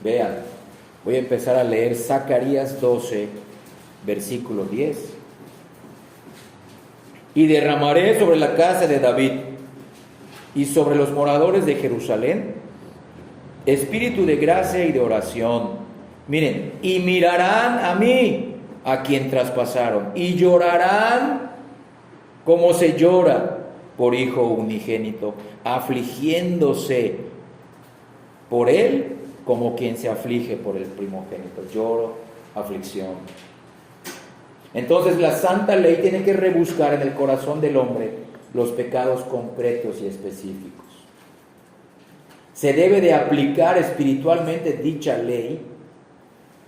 Vean, voy a empezar a leer Zacarías 12, versículo 10. Y derramaré sobre la casa de David y sobre los moradores de Jerusalén espíritu de gracia y de oración. Miren, y mirarán a mí, a quien traspasaron, y llorarán como se llora por hijo unigénito, afligiéndose por él como quien se aflige por el primogénito. Lloro, aflicción. Entonces la santa ley tiene que rebuscar en el corazón del hombre los pecados concretos y específicos. Se debe de aplicar espiritualmente dicha ley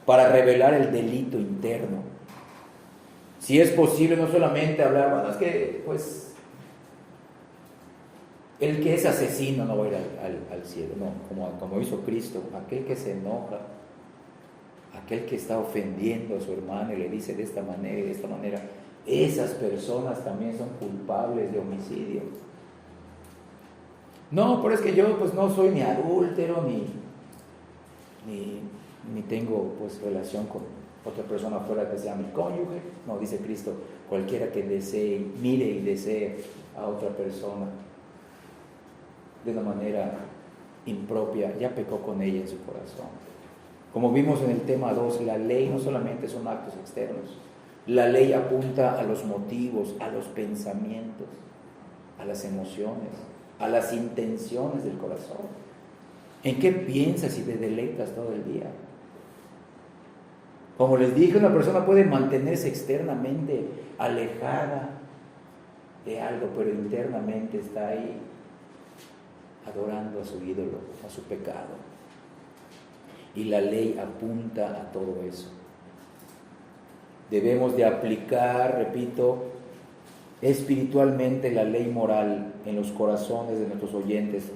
para revelar el delito interno. Si es posible, no solamente hablar, bueno, es que pues el que es asesino no va a ir al cielo, no, como hizo Cristo, aquel que se enoja, aquel que está ofendiendo a su hermano y le dice de esta manera y de esta manera, esas personas también son culpables de homicidio. No, pero es que yo pues no soy ni adúltero ni tengo pues relación con otra persona fuera que sea mi cónyuge. No, dice Cristo, cualquiera que desee, mire y desee a otra persona de una manera impropia, ya pecó con ella en su corazón. Como vimos en el tema 2, la ley no solamente son actos externos, la ley apunta a los motivos, a los pensamientos, a las emociones, a las intenciones del corazón. ¿En qué piensas y te deleitas todo el día? Como les dije, una persona puede mantenerse externamente alejada de algo, pero internamente está ahí adorando a su ídolo, a su pecado. Y la ley apunta a todo eso. Debemos de aplicar, repito, espiritualmente la ley moral en los corazones de nuestros oyentes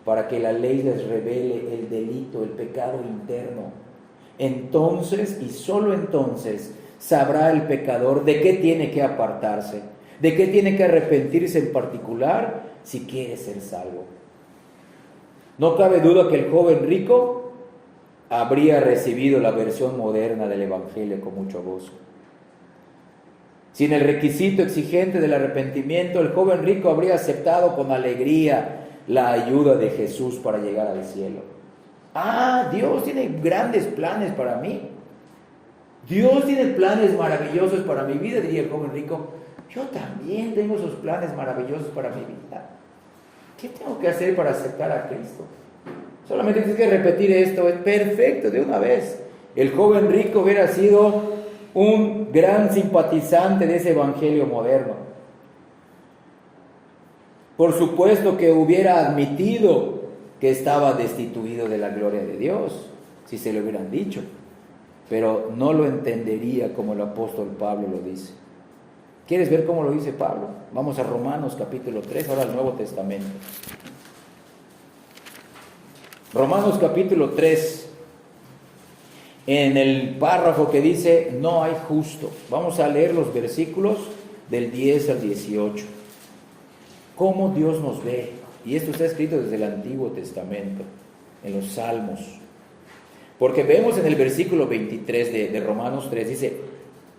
para que la ley les revele el delito, el pecado interno. Entonces, y solo entonces, sabrá el pecador de qué tiene que apartarse, de qué tiene que arrepentirse en particular si quiere ser salvo. No cabe duda que el joven rico habría recibido la versión moderna del Evangelio con mucho gozo. Sin el requisito exigente del arrepentimiento, el joven rico habría aceptado con alegría la ayuda de Jesús para llegar al cielo. Dios tiene grandes planes para mí. Dios tiene planes maravillosos para mi vida, diría el joven rico. Yo también tengo esos planes maravillosos para mi vida. ¿Qué tengo que hacer para aceptar a Cristo? Solamente tienes que repetir esto, es perfecto de una vez. El joven rico hubiera sido un gran simpatizante de ese evangelio moderno. Por supuesto que hubiera admitido que estaba destituido de la gloria de Dios, si se lo hubieran dicho, pero no lo entendería como el apóstol Pablo lo dice. ¿Quieres ver cómo lo dice Pablo? Vamos a Romanos capítulo 3, ahora al Nuevo Testamento. Romanos capítulo 3, en el párrafo que dice, no hay justo. Vamos a leer los versículos del 10 al 18. ¿Cómo Dios nos ve? Y esto está escrito desde el Antiguo Testamento, en los Salmos. Porque vemos en el versículo 23 de Romanos 3,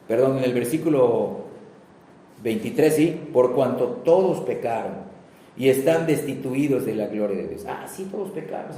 en el versículo 23, sí, por cuanto todos pecaron y están destituidos de la gloria de Dios. Sí, todos pecamos,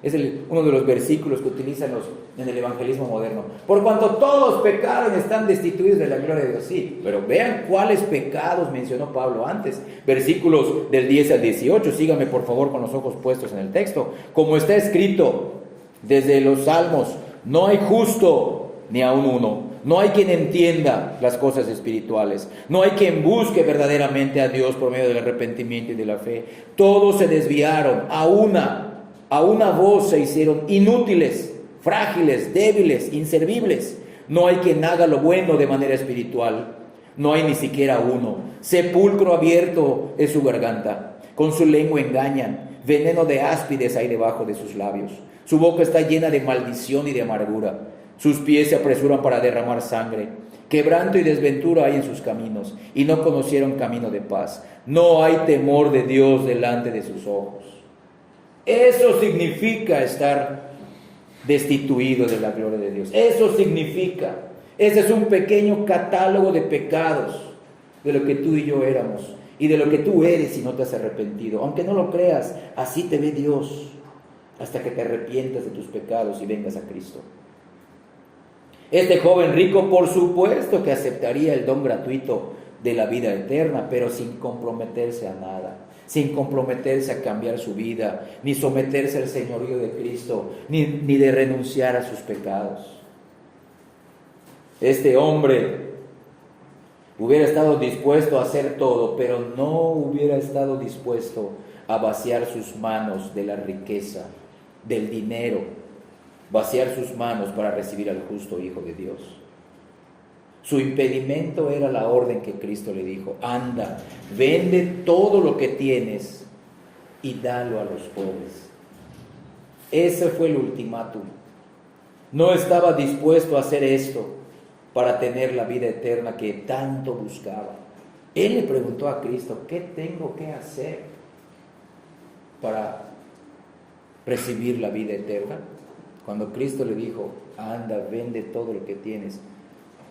es uno de los versículos que utilizan en el evangelismo moderno. Por cuanto todos pecaron, están destituidos de la gloria de Dios. Sí, pero vean cuáles pecados mencionó Pablo antes. Versículos del 10 al 18, síganme por favor con los ojos puestos en el texto. Como está escrito desde los Salmos, no hay justo ni aun uno. No hay quien entienda las cosas espirituales. No hay quien busque verdaderamente a Dios por medio del arrepentimiento y de la fe. Todos se desviaron, a una voz se hicieron inútiles, frágiles, débiles, inservibles. No hay quien haga lo bueno de manera espiritual. No hay ni siquiera uno. Sepulcro abierto es su garganta. Con su lengua engañan. Veneno de áspides hay debajo de sus labios. Su boca está llena de maldición y de amargura. Sus pies se apresuran para derramar sangre. Quebranto y desventura hay en sus caminos, y no conocieron camino de paz. No hay temor de Dios delante de sus ojos. Eso significa estar destituido de la gloria de Dios. Eso significa. Ese es un pequeño catálogo de pecados de lo que tú y yo éramos, y de lo que tú eres si no te has arrepentido. Aunque no lo creas, así te ve Dios, hasta que te arrepientas de tus pecados y vengas a Cristo. Este joven rico, por supuesto que aceptaría el don gratuito de la vida eterna, pero sin comprometerse a nada, sin comprometerse a cambiar su vida, ni someterse al señorío de Cristo, ni de renunciar a sus pecados. Este hombre hubiera estado dispuesto a hacer todo, pero no hubiera estado dispuesto a vaciar sus manos de la riqueza, del dinero, vaciar sus manos para recibir al justo Hijo de Dios. Su impedimento era la orden que Cristo le dijo: anda, vende todo lo que tienes y dalo a los pobres. Ese fue el ultimátum. No estaba dispuesto a hacer esto para tener la vida eterna que tanto buscaba. Él le preguntó a Cristo: ¿qué tengo que hacer para recibir la vida eterna? Cuando Cristo le dijo: anda, vende todo lo que tienes,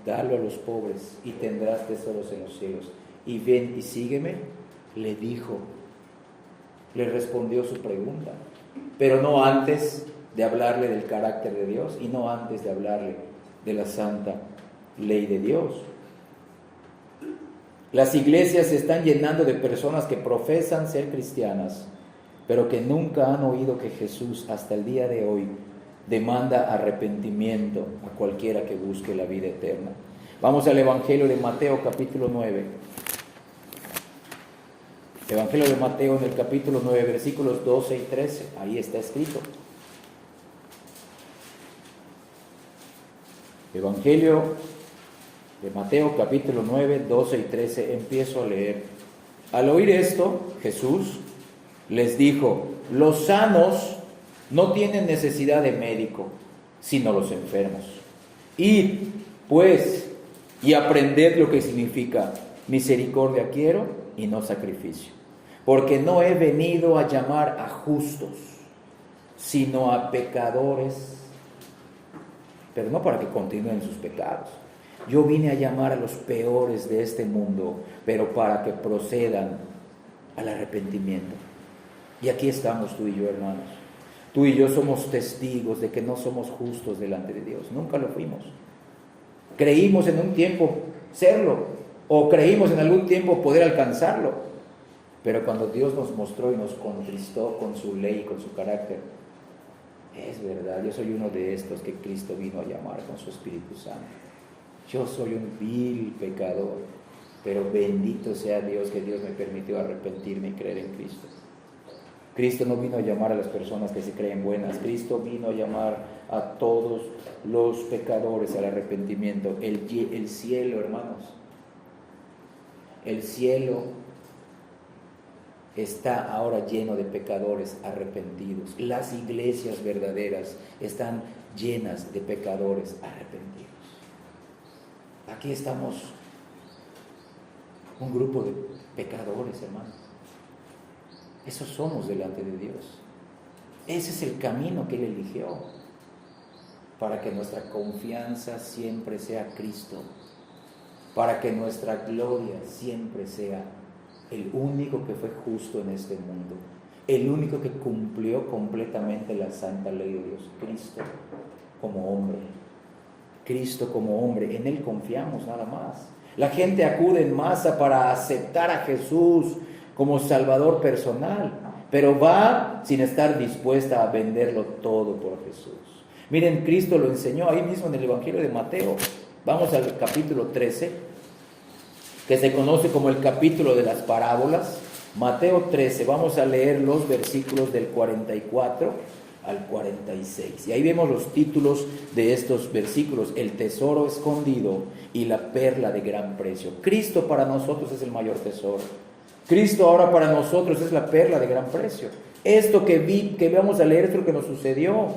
dalo a los pobres y tendrás tesoros en los cielos, y ven y sígueme, le respondió su pregunta, pero no antes de hablarle del carácter de Dios y no antes de hablarle de la santa ley de Dios. Las iglesias se están llenando de personas que profesan ser cristianas, pero que nunca han oído que Jesús hasta el día de hoy demanda arrepentimiento a cualquiera que busque la vida eterna. Vamos al Evangelio de Mateo capítulo 9. Evangelio de Mateo en el capítulo 9, versículos 12 y 13. Ahí está escrito. Evangelio de Mateo capítulo 9, 12 y 13. Empiezo a leer. Al oír esto, Jesús les dijo: los sanos no tienen necesidad de médico, sino los enfermos. Id, pues, y aprended lo que significa: misericordia quiero y no sacrificio. Porque no he venido a llamar a justos, sino a pecadores, pero no para que continúen sus pecados. Yo vine a llamar a los peores de este mundo, pero para que procedan al arrepentimiento. Y aquí estamos tú y yo, hermanos. Tú y yo somos testigos de que no somos justos delante de Dios. Nunca lo fuimos. Creímos en un tiempo serlo, o creímos en algún tiempo poder alcanzarlo. Pero cuando Dios nos mostró y nos contristó con su ley, con su carácter, es verdad, yo soy uno de estos que Cristo vino a llamar con su Espíritu Santo. Yo soy un vil pecador, pero bendito sea Dios que Dios me permitió arrepentirme y creer en Cristo. Cristo no vino a llamar a las personas que se creen buenas. Cristo vino a llamar a todos los pecadores al arrepentimiento. El cielo, hermanos, el cielo está ahora lleno de pecadores arrepentidos. Las iglesias verdaderas están llenas de pecadores arrepentidos. Aquí estamos, un grupo de pecadores, hermanos. Esos somos delante de Dios. Ese es el camino que Él eligió para que nuestra confianza siempre sea Cristo, para que nuestra gloria siempre sea el único que fue justo en este mundo, el único que cumplió completamente la santa ley de Dios, Cristo como hombre. Cristo como hombre, en Él confiamos nada más. La gente acude en masa para aceptar a Jesús como Salvador personal, pero va sin estar dispuesta a venderlo todo por Jesús. Miren, Cristo lo enseñó ahí mismo en el Evangelio de Mateo. Vamos al capítulo 13, que se conoce como el capítulo de las parábolas. Mateo 13, vamos a leer los versículos del 44 al 46. Y ahí vemos los títulos de estos versículos: el tesoro escondido y la perla de gran precio. Cristo para nosotros es el mayor tesoro. Cristo ahora para nosotros es la perla de gran precio. Esto que vamos a leer es lo que nos sucedió.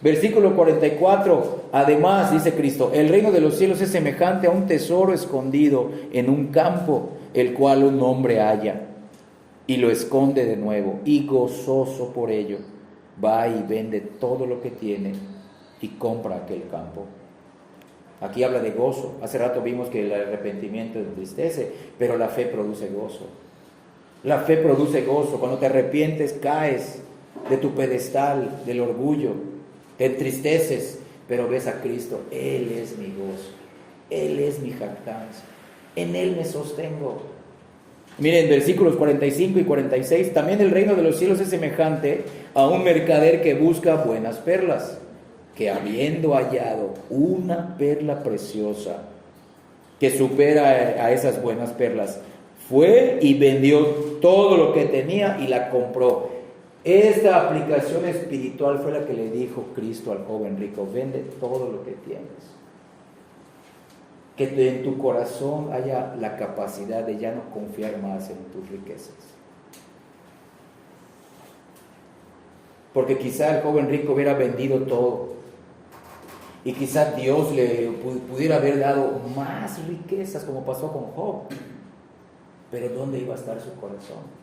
Versículo 44, además, dice Cristo, el reino de los cielos es semejante a un tesoro escondido en un campo, el cual un hombre halla y lo esconde de nuevo, y gozoso por ello, va y vende todo lo que tiene y compra aquel campo. Aquí habla de gozo. Hace rato vimos que el arrepentimiento entristece, pero la fe produce gozo. La fe produce gozo. Cuando te arrepientes, caes de tu pedestal, del orgullo, te entristeces, pero ves a Cristo. Él es mi gozo, Él es mi jactancia, en Él me sostengo. Miren, versículos 45 y 46, también el reino de los cielos es semejante a un mercader que busca buenas perlas, que habiendo hallado una perla preciosa que supera a esas buenas perlas, fue y vendió todo lo que tenía y la compró. Esta aplicación espiritual fue la que le dijo Cristo al joven rico: vende todo lo que tienes. Que en tu corazón haya la capacidad de ya no confiar más en tus riquezas. Porque quizá el joven rico hubiera vendido todo y quizá Dios le pudiera haber dado más riquezas, como pasó con Job. Pero ¿dónde iba a estar su corazón?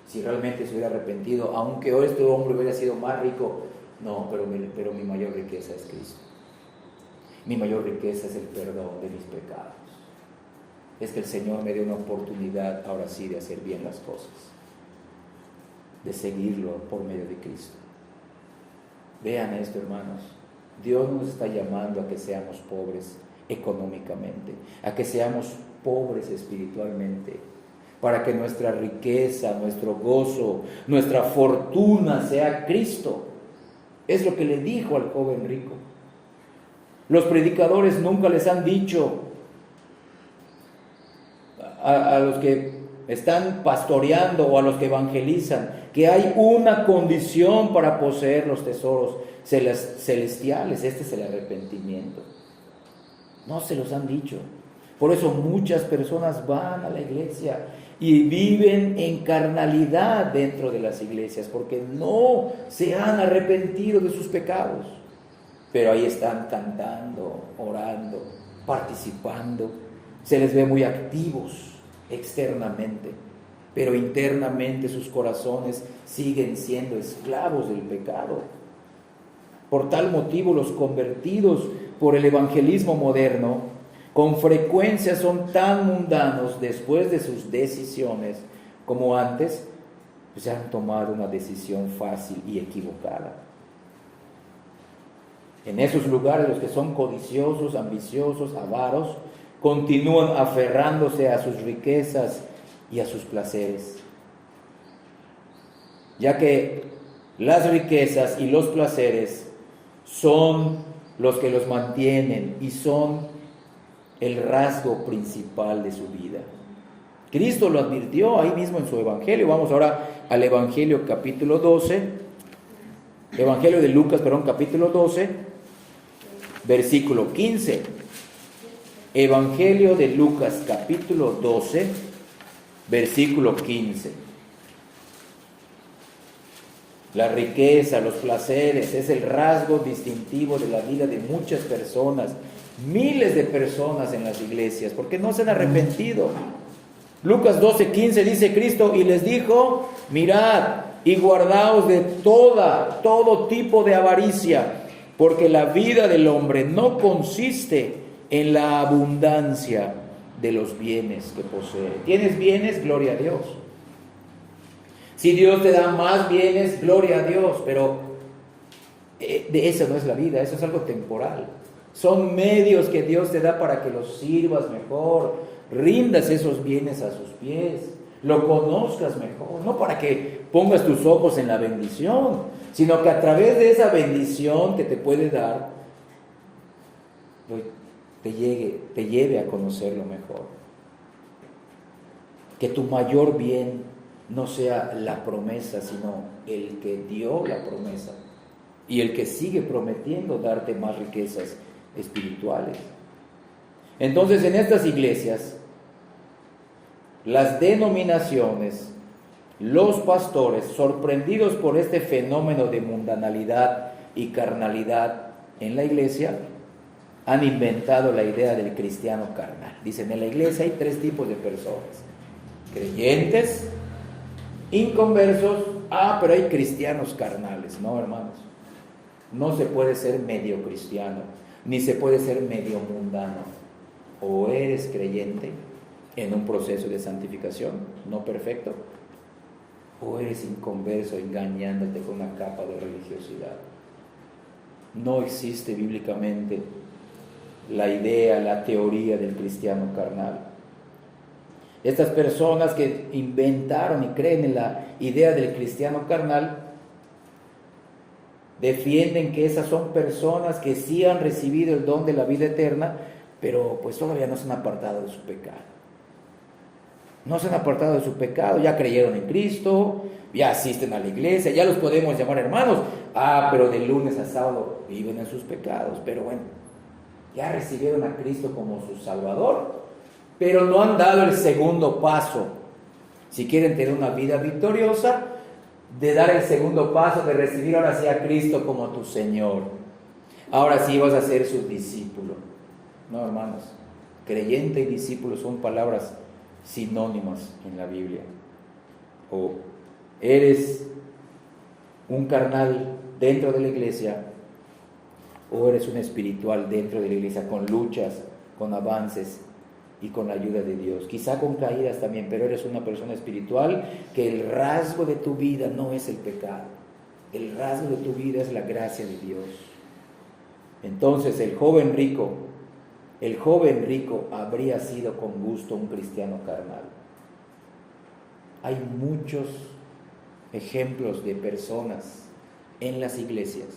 Si realmente se hubiera arrepentido, aunque hoy este hombre hubiera sido más rico, no, pero mi mayor riqueza es Cristo. Mi mayor riqueza es el perdón de mis pecados. Es que el Señor me dio una oportunidad ahora sí de hacer bien las cosas, de seguirlo por medio de Cristo. Vean esto, hermanos. Dios nos está llamando a que seamos pobres económicamente, a que seamos pobres espiritualmente, para que nuestra riqueza, nuestro gozo, nuestra fortuna sea Cristo. Es lo que le dijo al joven rico. Los predicadores nunca les han dicho a los que están pastoreando o a los que evangelizan que hay una condición para poseer los tesoros celestiales. Este es el arrepentimiento. No se los han dicho. Por eso muchas personas van a la iglesia y viven en carnalidad dentro de las iglesias, porque no se han arrepentido de sus pecados. Pero ahí están cantando, orando, participando. Se les ve muy activos externamente, pero internamente sus corazones siguen siendo esclavos del pecado. Por tal motivo, los convertidos por el evangelismo moderno con frecuencia son tan mundanos después de sus decisiones como antes, pues han tomado una decisión fácil y equivocada. En esos lugares, los que son codiciosos, ambiciosos, avaros, continúan aferrándose a sus riquezas y a sus placeres, ya que las riquezas y los placeres son los que los mantienen y son el rasgo principal de su vida. Cristo lo advirtió ahí mismo en su Evangelio. Vamos ahora al Evangelio capítulo 12, Evangelio de Lucas, perdón, capítulo 12, versículo 15. Evangelio de Lucas capítulo 12, versículo 15. La riqueza, los placeres, es el rasgo distintivo de la vida de muchas personas, miles de personas en las iglesias, porque no se han arrepentido. Lucas 12, 15 dice Cristo, y les dijo, mirad y guardaos de todo tipo de avaricia, porque la vida del hombre no consiste en la abundancia de los bienes que posee. ¿Tienes bienes? Gloria a Dios. Si Dios te da más bienes, gloria a Dios, pero de eso no es la vida, eso es algo temporal. Son medios que Dios te da para que los sirvas mejor, rindas esos bienes a sus pies, lo conozcas mejor, no para que pongas tus ojos en la bendición, sino que a través de esa bendición que te puede dar, te lleve a conocerlo mejor. Que tu mayor bien no sea la promesa, sino el que dio la promesa y el que sigue prometiendo darte más riquezas espirituales. Entonces, en estas iglesias, las denominaciones, los pastores, sorprendidos por este fenómeno de mundanalidad y carnalidad en la iglesia, han inventado la idea del cristiano carnal. Dicen, en la iglesia hay 3 tipos de personas: creyentes, inconversos, pero hay cristianos carnales. No, hermanos, no se puede ser medio cristiano, ni se puede ser medio mundano. O eres creyente en un proceso de santificación, no perfecto, o eres inconverso engañándote con una capa de religiosidad. No existe bíblicamente la idea, la teoría del cristiano carnal. Estas personas que inventaron y creen en la idea del cristiano carnal defienden que esas son personas que sí han recibido el don de la vida eterna, pero pues todavía no se han apartado de su pecado. No se han apartado de su pecado, ya creyeron en Cristo, ya asisten a la iglesia, ya los podemos llamar hermanos, pero de lunes a sábado viven en sus pecados, pero bueno, ya recibieron a Cristo como su Salvador, pero no han dado el segundo paso. Si quieren tener una vida victoriosa, de dar el segundo paso, de recibir ahora sí a Cristo como tu Señor. Ahora sí vas a ser su discípulo. No, hermanos, creyente y discípulo son palabras sinónimas en la Biblia. O eres un carnal dentro de la iglesia, o eres un espiritual dentro de la iglesia, con luchas, con avances y con la ayuda de Dios, quizá con caídas también, pero eres una persona espiritual, que el rasgo de tu vida no es el pecado, el rasgo de tu vida es la gracia de Dios. Entonces el joven rico habría sido con gusto un cristiano carnal. Hay muchos ejemplos de personas en las iglesias,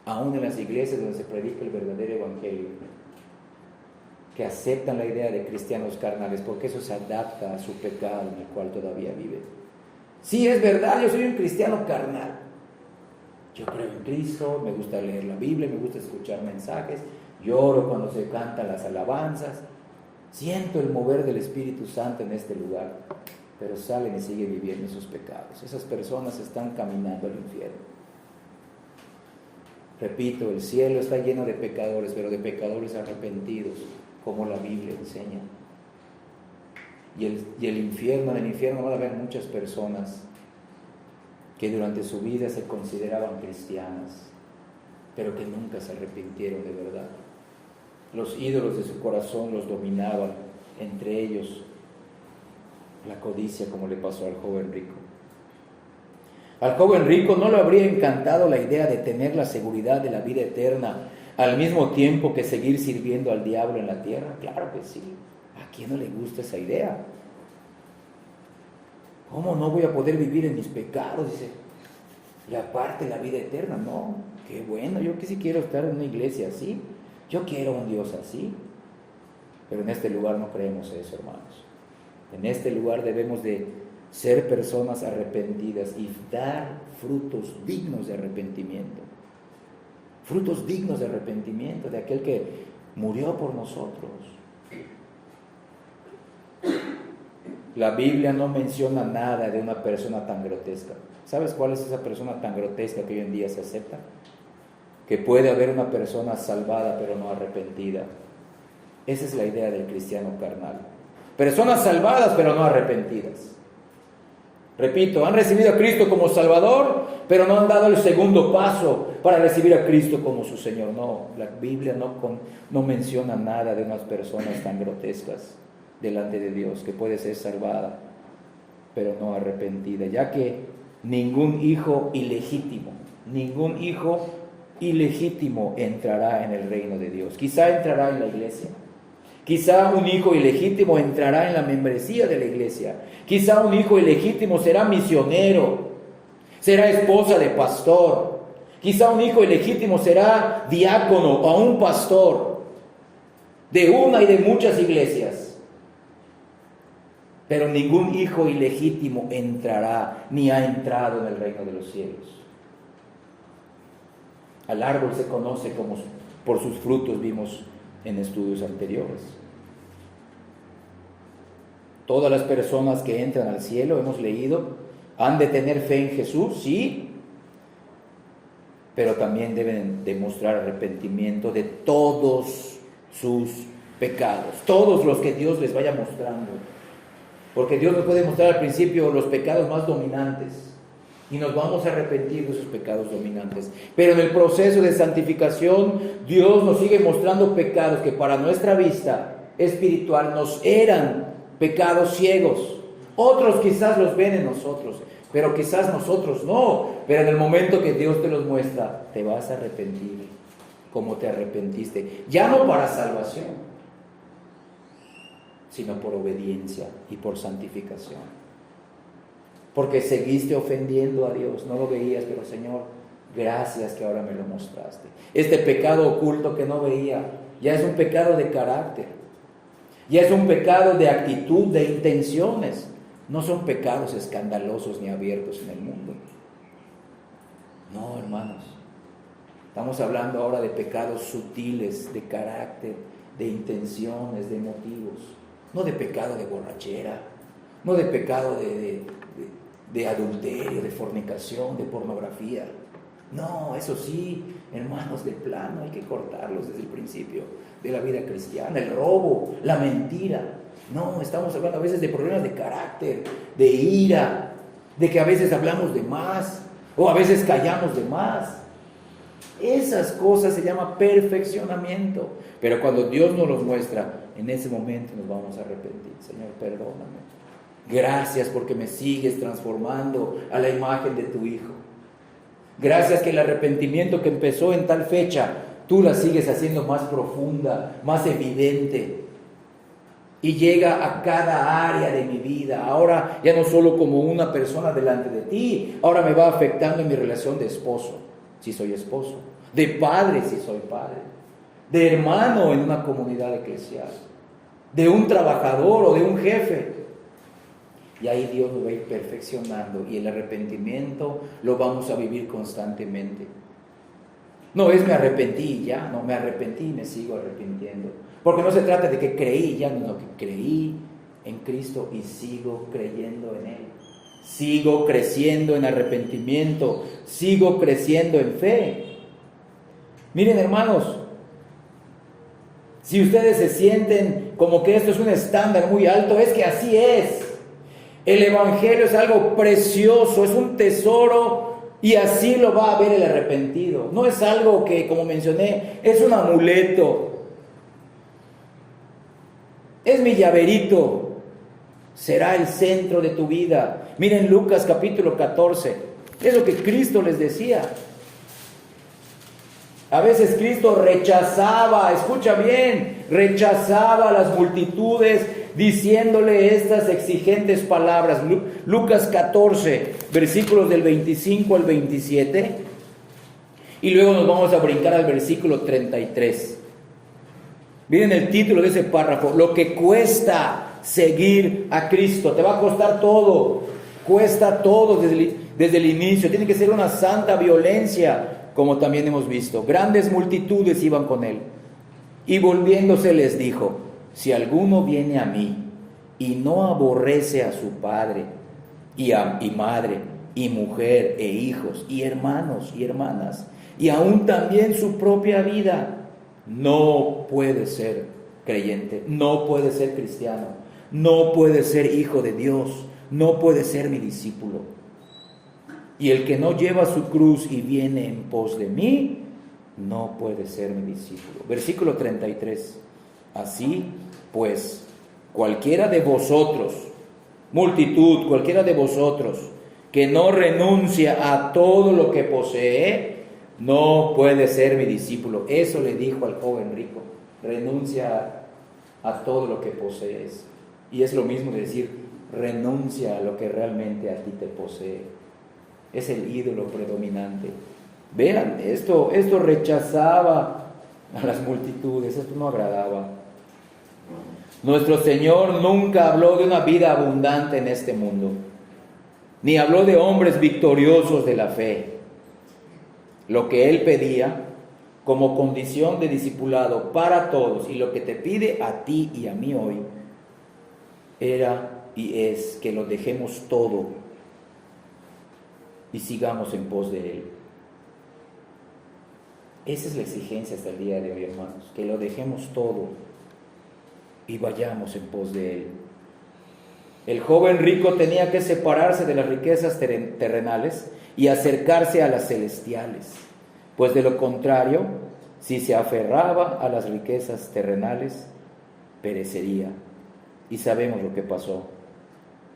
aún en las iglesias donde se predica el verdadero evangelio, que aceptan la idea de cristianos carnales, porque eso se adapta a su pecado en el cual todavía viven. Sí, es verdad, yo soy un cristiano carnal. Yo creo en Cristo, me gusta leer la Biblia, me gusta escuchar mensajes, lloro cuando se cantan las alabanzas, siento el mover del Espíritu Santo en este lugar, pero salen y siguen viviendo sus pecados. Esas personas están caminando al infierno. Repito, el cielo está lleno de pecadores, pero de pecadores arrepentidos, como la Biblia enseña. Y el infierno, en el infierno van a haber muchas personas que durante su vida se consideraban cristianas, pero que nunca se arrepintieron de verdad. Los ídolos de su corazón los dominaban, entre ellos la codicia, como le pasó al joven rico. Al joven rico no le habría encantado la idea de tener la seguridad de la vida eterna al mismo tiempo que seguir sirviendo al diablo en la tierra. Claro que sí. ¿A quién no le gusta esa idea? ¿Cómo no voy a poder vivir en mis pecados? Dice, y aparte la vida eterna. No, qué bueno, yo que sí quiero estar en una iglesia así. Yo quiero un Dios así. Pero en este lugar no creemos eso, hermanos. En este lugar debemos de ser personas arrepentidas y dar frutos dignos de arrepentimiento. Frutos dignos de arrepentimiento de aquel que murió por nosotros. La Biblia no menciona nada de una persona tan grotesca. ¿Sabes cuál es esa persona tan grotesca que hoy en día se acepta? Que puede haber una persona salvada pero no arrepentida. Esa es la idea del cristiano carnal. Personas salvadas pero no arrepentidas. Repito, han recibido a Cristo como Salvador, pero no han dado el segundo paso para recibir a Cristo como su Señor. No, la Biblia no menciona nada de unas personas tan grotescas delante de Dios, que puede ser salvada, pero no arrepentida, ya que ningún hijo ilegítimo entrará en el reino de Dios. Quizá entrará en la iglesia. Quizá un hijo ilegítimo entrará en la membresía de la iglesia. Quizá un hijo ilegítimo será misionero, será esposa de pastor. Quizá un hijo ilegítimo será diácono o un pastor de una y de muchas iglesias. Pero ningún hijo ilegítimo entrará ni ha entrado en el reino de los cielos. Al árbol se conoce como por sus frutos, vimos en estudios anteriores. Todas las personas que entran al cielo, hemos leído, han de tener fe en Jesús, sí, pero también deben demostrar arrepentimiento de todos sus pecados, todos los que Dios les vaya mostrando, porque Dios nos puede mostrar al principio los pecados más dominantes y nos vamos a arrepentir de esos pecados dominantes, pero en el proceso de santificación Dios nos sigue mostrando pecados que para nuestra vista espiritual nos eran pecados ciegos. Otros quizás los ven en nosotros, pero quizás nosotros no. Pero en el momento que Dios te los muestra, te vas a arrepentir como te arrepentiste, ya no para salvación, sino por obediencia y por santificación. Porque seguiste ofendiendo a Dios, no lo veías, pero Señor, gracias que ahora me lo mostraste. Este pecado oculto que no veía, ya es un pecado de carácter, ya es un pecado de actitud, de intenciones. No son pecados escandalosos ni abiertos en el mundo. No, hermanos. Estamos hablando ahora de pecados sutiles, de carácter, de intenciones, de motivos. No de pecado de borrachera, no de pecado de adulterio, de fornicación, de pornografía. No, eso sí, hermanos, de plano hay que cortarlos desde el principio de la vida cristiana. El robo, la mentira. No, estamos hablando a veces de problemas de carácter, de ira, de que a veces hablamos de más o a veces callamos de más. Esas cosas se llama perfeccionamiento. Pero cuando Dios nos los muestra, en ese momento nos vamos a arrepentir. Señor, perdóname. Gracias porque me sigues transformando a la imagen de tu Hijo. Gracias que el arrepentimiento que empezó en tal fecha, tú la sigues haciendo más profunda, más evidente. Y llega a cada área de mi vida. Ahora ya no solo como una persona delante de ti, ahora me va afectando en mi relación de esposo, si soy esposo, de padre, si soy padre, de hermano en una comunidad eclesial, de un trabajador o de un jefe. Y ahí Dios nos va a ir perfeccionando y el arrepentimiento lo vamos a vivir constantemente. No es me arrepentí y ya, no, me arrepentí y me sigo arrepintiendo. Porque no se trata de que creí ya, no, que creí en Cristo y sigo creyendo en Él. Sigo creciendo en arrepentimiento, sigo creciendo en fe. Miren, hermanos, si ustedes se sienten como que esto es un estándar muy alto, es que así es. El Evangelio es algo precioso, es un tesoro y así lo va a ver el arrepentido. No es algo que, como mencioné, es un amuleto. Es mi llaverito. Será el centro de tu vida. Miren Lucas capítulo 14. Es lo que Cristo les decía. A veces Cristo rechazaba, escucha bien, rechazaba a las multitudes diciéndole estas exigentes palabras. Lucas 14, versículos del 25 al 27. Y luego nos vamos a brincar al versículo 33. Miren el título de ese párrafo: lo que cuesta seguir a Cristo. Te va a costar todo, cuesta todo desde el inicio. Tiene que ser una santa violencia, como también hemos visto. Grandes multitudes iban con él. Y volviéndose les dijo: si alguno viene a mí y no aborrece a su padre y madre y mujer e hijos y hermanos y hermanas y aún también su propia vida, no puede ser creyente, no puede ser cristiano, no puede ser hijo de Dios, no puede ser mi discípulo. Y el que no lleva su cruz y viene en pos de mí, no puede ser mi discípulo. Versículo 33. Así pues, cualquiera de vosotros, multitud, cualquiera de vosotros, que no renuncia a todo lo que posee, no puede ser mi discípulo. Eso le dijo al joven rico: renuncia a todo lo que posees. Y es lo mismo de decir: renuncia a lo que realmente a ti te posee. Es el ídolo predominante. Vean, esto rechazaba a las multitudes, esto no agradaba. Nuestro Señor nunca habló de una vida abundante en este mundo, ni habló de hombres victoriosos de la fe. Lo que Él pedía como condición de discipulado para todos, y lo que te pide a ti y a mí hoy, era y es que lo dejemos todo y sigamos en pos de Él. Esa es la exigencia hasta el día de hoy, hermanos, que lo dejemos todo y vayamos en pos de Él. El joven rico tenía que separarse de las riquezas terrenales y acercarse a las celestiales, pues de lo contrario, si se aferraba a las riquezas terrenales, perecería. Y sabemos lo que pasó.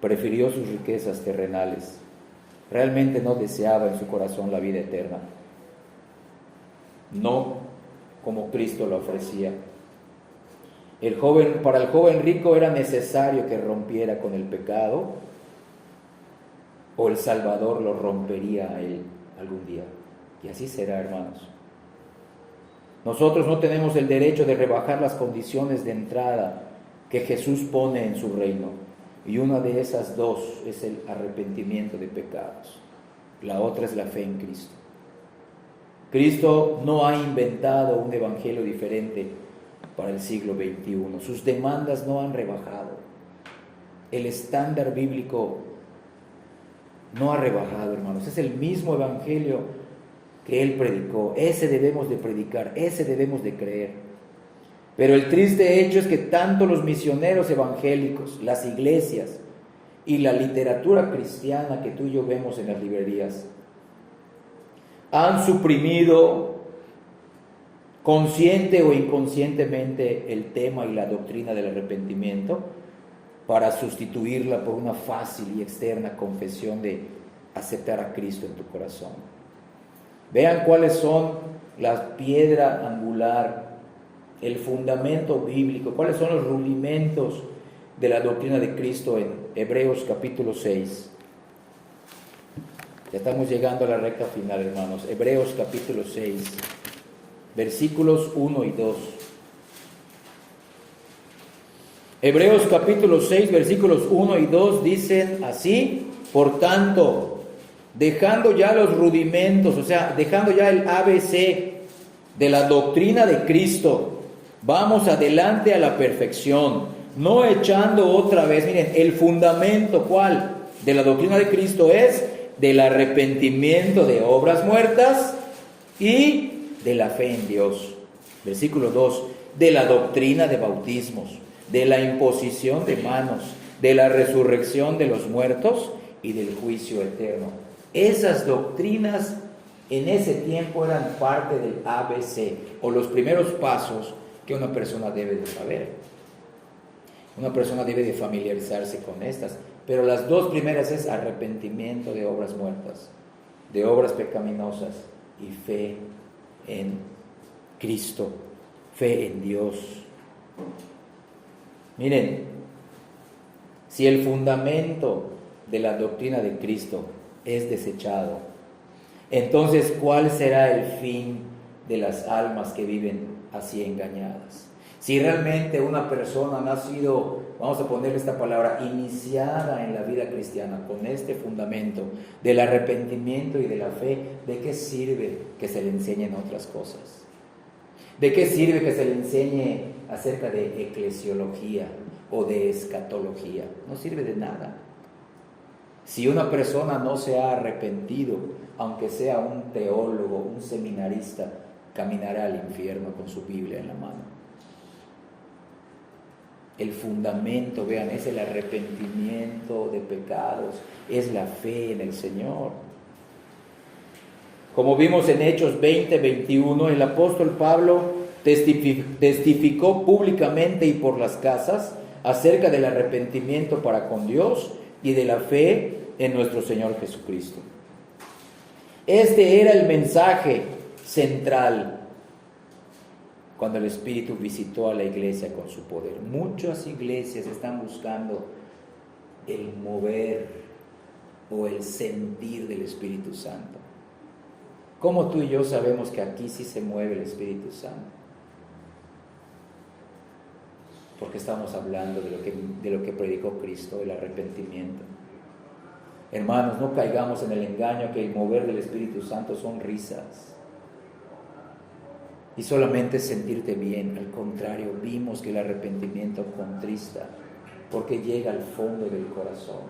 Prefirió sus riquezas terrenales. Realmente no deseaba en su corazón la vida eterna. No como Cristo lo ofrecía. Para el joven rico era necesario que rompiera con el pecado, o el Salvador lo rompería a él algún día. Y así será, hermanos. Nosotros no tenemos el derecho de rebajar las condiciones de entrada que Jesús pone en su reino. Y una de esas dos es el arrepentimiento de pecados. La otra es la fe en Cristo. Cristo no ha inventado un evangelio diferente para el siglo XXI. Sus demandas no han rebajado. El estándar bíblico no ha rebajado, hermanos. Es el mismo evangelio que Él predicó. Ese debemos de predicar, ese debemos de creer. Pero el triste hecho es que tanto los misioneros evangélicos, las iglesias y la literatura cristiana que tú y yo vemos en las librerías han suprimido consciente o inconscientemente el tema y la doctrina del arrepentimiento para sustituirla por una fácil y externa confesión de aceptar a Cristo en tu corazón. Vean cuáles son la piedra angular, el fundamento bíblico, cuáles son los rudimentos de la doctrina de Cristo en Hebreos capítulo 6. Ya estamos llegando a la recta final, hermanos. Hebreos capítulo 6, versículos 1 y 2. Hebreos capítulo 6, versículos 1 y 2 dicen así: por tanto, dejando ya los rudimentos, o sea, dejando ya el ABC de la doctrina de Cristo, vamos adelante a la perfección, no echando otra vez. Miren, el fundamento, ¿cuál? De la doctrina de Cristo es del arrepentimiento de obras muertas y de la fe en Dios. Versículo 2, de la doctrina de bautismos, de la imposición de manos, de la resurrección de los muertos y del juicio eterno. Esas doctrinas en ese tiempo eran parte del ABC, o los primeros pasos que una persona debe de saber. Una persona debe de familiarizarse con estas, pero las dos primeras es arrepentimiento de obras muertas, de obras pecaminosas, y fe en Cristo, fe en Dios. Miren, si el fundamento de la doctrina de Cristo es desechado, entonces ¿cuál será el fin de las almas que viven así engañadas? Si realmente una persona no ha sido, vamos a ponerle esta palabra, iniciada en la vida cristiana con este fundamento del arrepentimiento y de la fe, ¿de qué sirve que se le enseñen otras cosas? ¿De qué sirve que se le enseñe acerca de eclesiología o de escatología? No sirve de nada. Si una persona no se ha arrepentido, aunque sea un teólogo, un seminarista, caminará al infierno con su Biblia en la mano. El fundamento, vean, es el arrepentimiento de pecados, es la fe en el Señor. Como vimos en Hechos 20:21, el apóstol Pablo testificó públicamente y por las casas acerca del arrepentimiento para con Dios y de la fe en nuestro Señor Jesucristo. Este era el mensaje central cuando el Espíritu visitó a la iglesia con su poder. Muchas iglesias están buscando el mover o el sentir del Espíritu Santo. ¿Cómo tú y yo sabemos que aquí sí se mueve el Espíritu Santo? Porque estamos hablando de lo que predicó Cristo, el arrepentimiento. Hermanos, no caigamos en el engaño que el mover del Espíritu Santo son risas y solamente sentirte bien. Al contrario, vimos que el arrepentimiento contrista porque llega al fondo del corazón.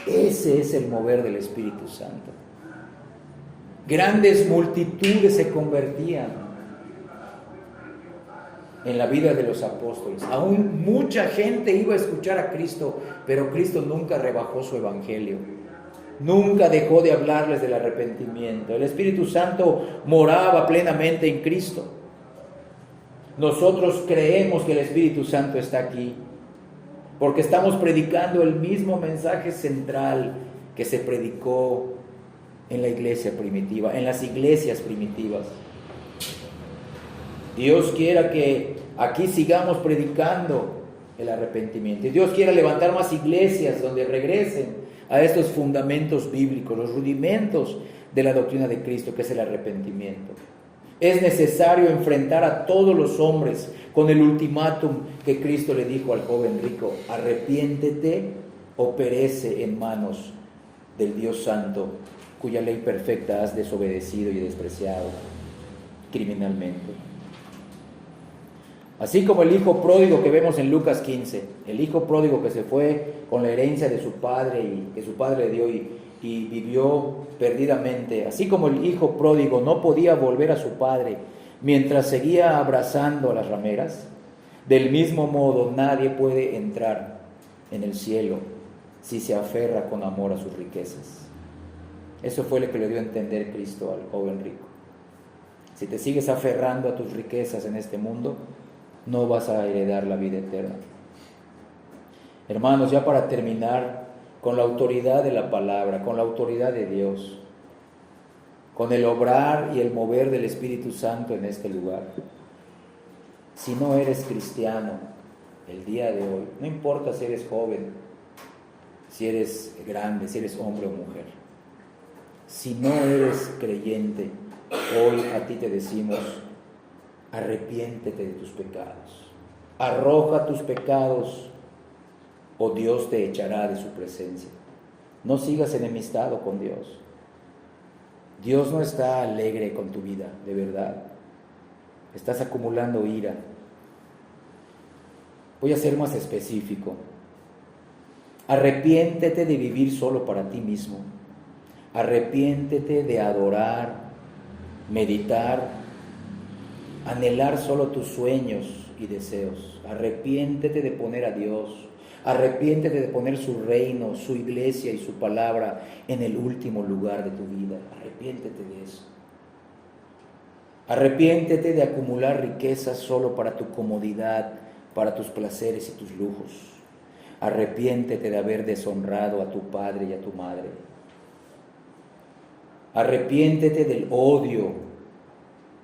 Ese es el mover del Espíritu Santo. Grandes multitudes se convertían en la vida de los apóstoles. Aún mucha gente iba a escuchar a Cristo, pero Cristo nunca rebajó su evangelio. Nunca dejó de hablarles del arrepentimiento. El Espíritu Santo moraba plenamente en Cristo. Nosotros creemos que el Espíritu Santo está aquí, porque estamos predicando el mismo mensaje central que se predicó en la iglesia primitiva, en las iglesias primitivas. Dios quiera que aquí sigamos predicando el arrepentimiento. Y Dios quiera levantar más iglesias donde regresen a estos fundamentos bíblicos, los rudimentos de la doctrina de Cristo, que es el arrepentimiento. Es necesario enfrentar a todos los hombres con el ultimátum que Cristo le dijo al joven rico: arrepiéntete o perece en manos del Dios Santo, cuya ley perfecta has desobedecido y despreciado criminalmente. Así como el hijo pródigo que vemos en Lucas 15, el hijo pródigo que se fue con la herencia de su padre y que su padre le dio y vivió perdidamente, así como el hijo pródigo no podía volver a su padre mientras seguía abrazando a las rameras, del mismo modo nadie puede entrar en el cielo si se aferra con amor a sus riquezas. Eso fue lo que le dio a entender Cristo al joven rico. Si te sigues aferrando a tus riquezas en este mundo, no vas a heredar la vida eterna. Hermanos, ya para terminar, con la autoridad de la palabra, con la autoridad de Dios, con el obrar y el mover del Espíritu Santo en este lugar, si no eres cristiano el día de hoy, no importa si eres joven, si eres grande, si eres hombre o mujer, si no eres creyente, hoy a ti te decimos: arrepiéntete de tus pecados, arroja tus pecados, o Dios te echará de su presencia. No sigas enemistado con Dios. Dios no está alegre con tu vida, de verdad. Estás acumulando ira. Voy a ser más específico. Arrepiéntete de vivir solo para ti mismo. Arrepiéntete de adorar, meditar, anhelar solo tus sueños y deseos. Arrepiéntete de poner a Dios. Arrepiéntete de poner su reino, su iglesia y su palabra en el último lugar de tu vida. Arrepiéntete de eso. Arrepiéntete de acumular riquezas solo para tu comodidad, para tus placeres y tus lujos. Arrepiéntete de haber deshonrado a tu padre y a tu madre. Arrepiéntete del odio,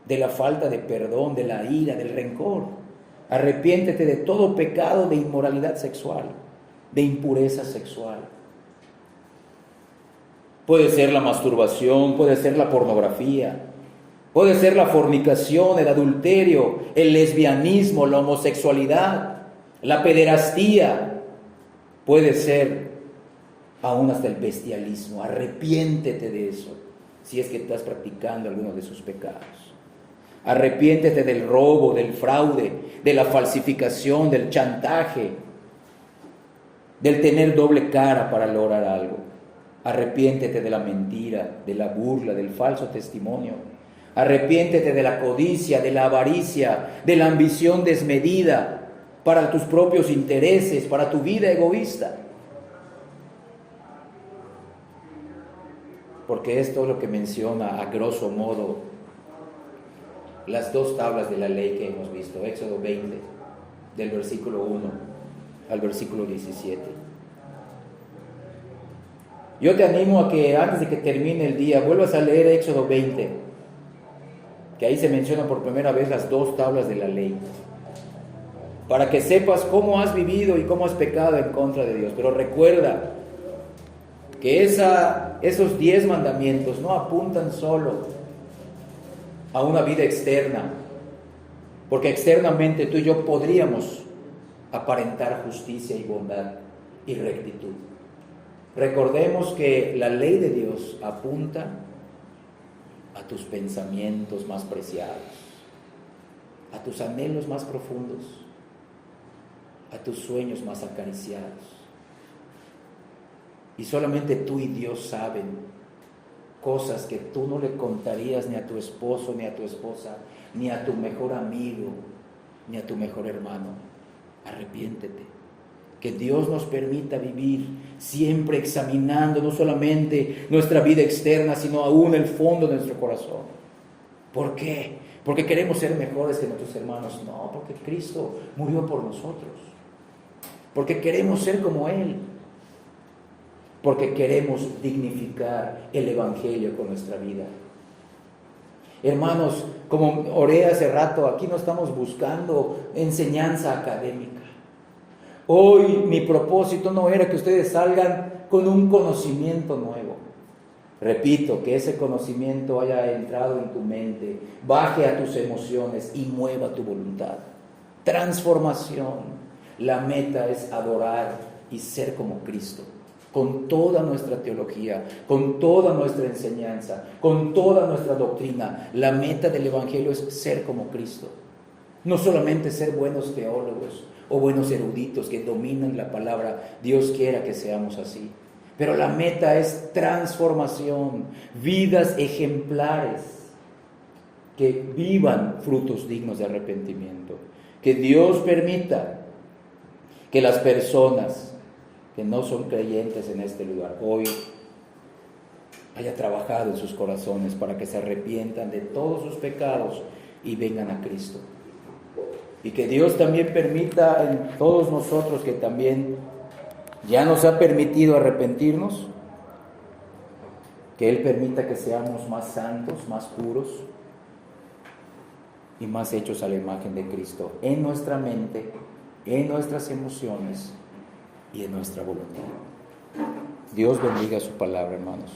de la falta de perdón, de la ira, del rencor. Arrepiéntete de todo pecado de inmoralidad sexual, de impureza sexual. Puede ser la masturbación, puede ser la pornografía, Puede ser la fornicación, el adulterio, el lesbianismo, la homosexualidad, la pederastía. Puede ser aún hasta el bestialismo. Arrepiéntete de eso, si es que estás practicando alguno de sus pecados. Arrepiéntete del robo, del fraude, de la falsificación, del chantaje, del tener doble cara para lograr algo. Arrepiéntete de la mentira, de la burla, del falso testimonio. Arrepiéntete de la codicia, de la avaricia, de la ambición desmedida para tus propios intereses, para tu vida egoísta. Porque esto es lo que menciona a grosso modo las dos tablas de la ley que hemos visto. Éxodo 20, del versículo 1 al versículo 17. Yo te animo a que antes de que termine el día vuelvas a leer Éxodo 20, que ahí se mencionan por primera vez las dos tablas de la ley, para que sepas cómo has vivido y cómo has pecado en contra de Dios. Pero recuerda que esos 10 mandamientos no apuntan solo a una vida externa, porque externamente tú y yo podríamos aparentar justicia y bondad y rectitud. Recordemos que la ley de Dios apunta a tus pensamientos más preciados, a tus anhelos más profundos, a tus sueños más acariciados. Y solamente tú y Dios saben cosas que tú no le contarías ni a tu esposo, ni a tu esposa, ni a tu mejor amigo, ni a tu mejor hermano. Arrepiéntete. Que Dios nos permita vivir siempre examinando no solamente nuestra vida externa, sino aún el fondo de nuestro corazón. ¿Por qué? ¿Porque queremos ser mejores que nuestros hermanos? No, porque Cristo murió por nosotros. Porque queremos ser como Él. Porque queremos dignificar el Evangelio con nuestra vida. Hermanos, como oré hace rato, aquí no estamos buscando enseñanza académica. Hoy mi propósito no era que ustedes salgan con un conocimiento nuevo. Repito, que ese conocimiento haya entrado en tu mente, baje a tus emociones y mueva tu voluntad. Transformación. La meta es adorar y ser como Cristo. Con toda nuestra teología, con toda nuestra enseñanza, con toda nuestra doctrina. La meta del Evangelio es ser como Cristo. No solamente ser buenos teólogos o buenos eruditos que dominan la palabra. Dios quiera que seamos así. Pero la meta es transformación, vidas ejemplares que vivan frutos dignos de arrepentimiento. Que Dios permita que las personas que no son creyentes en este lugar hoy haya trabajado en sus corazones para que se arrepientan de todos sus pecados y vengan a Cristo. Y que Dios también permita en todos nosotros que también ya nos ha permitido arrepentirnos, que Él permita que seamos más santos, más puros y más hechos a la imagen de Cristo en nuestra mente, en nuestras emociones y en nuestra voluntad. Dios bendiga su palabra, hermanos.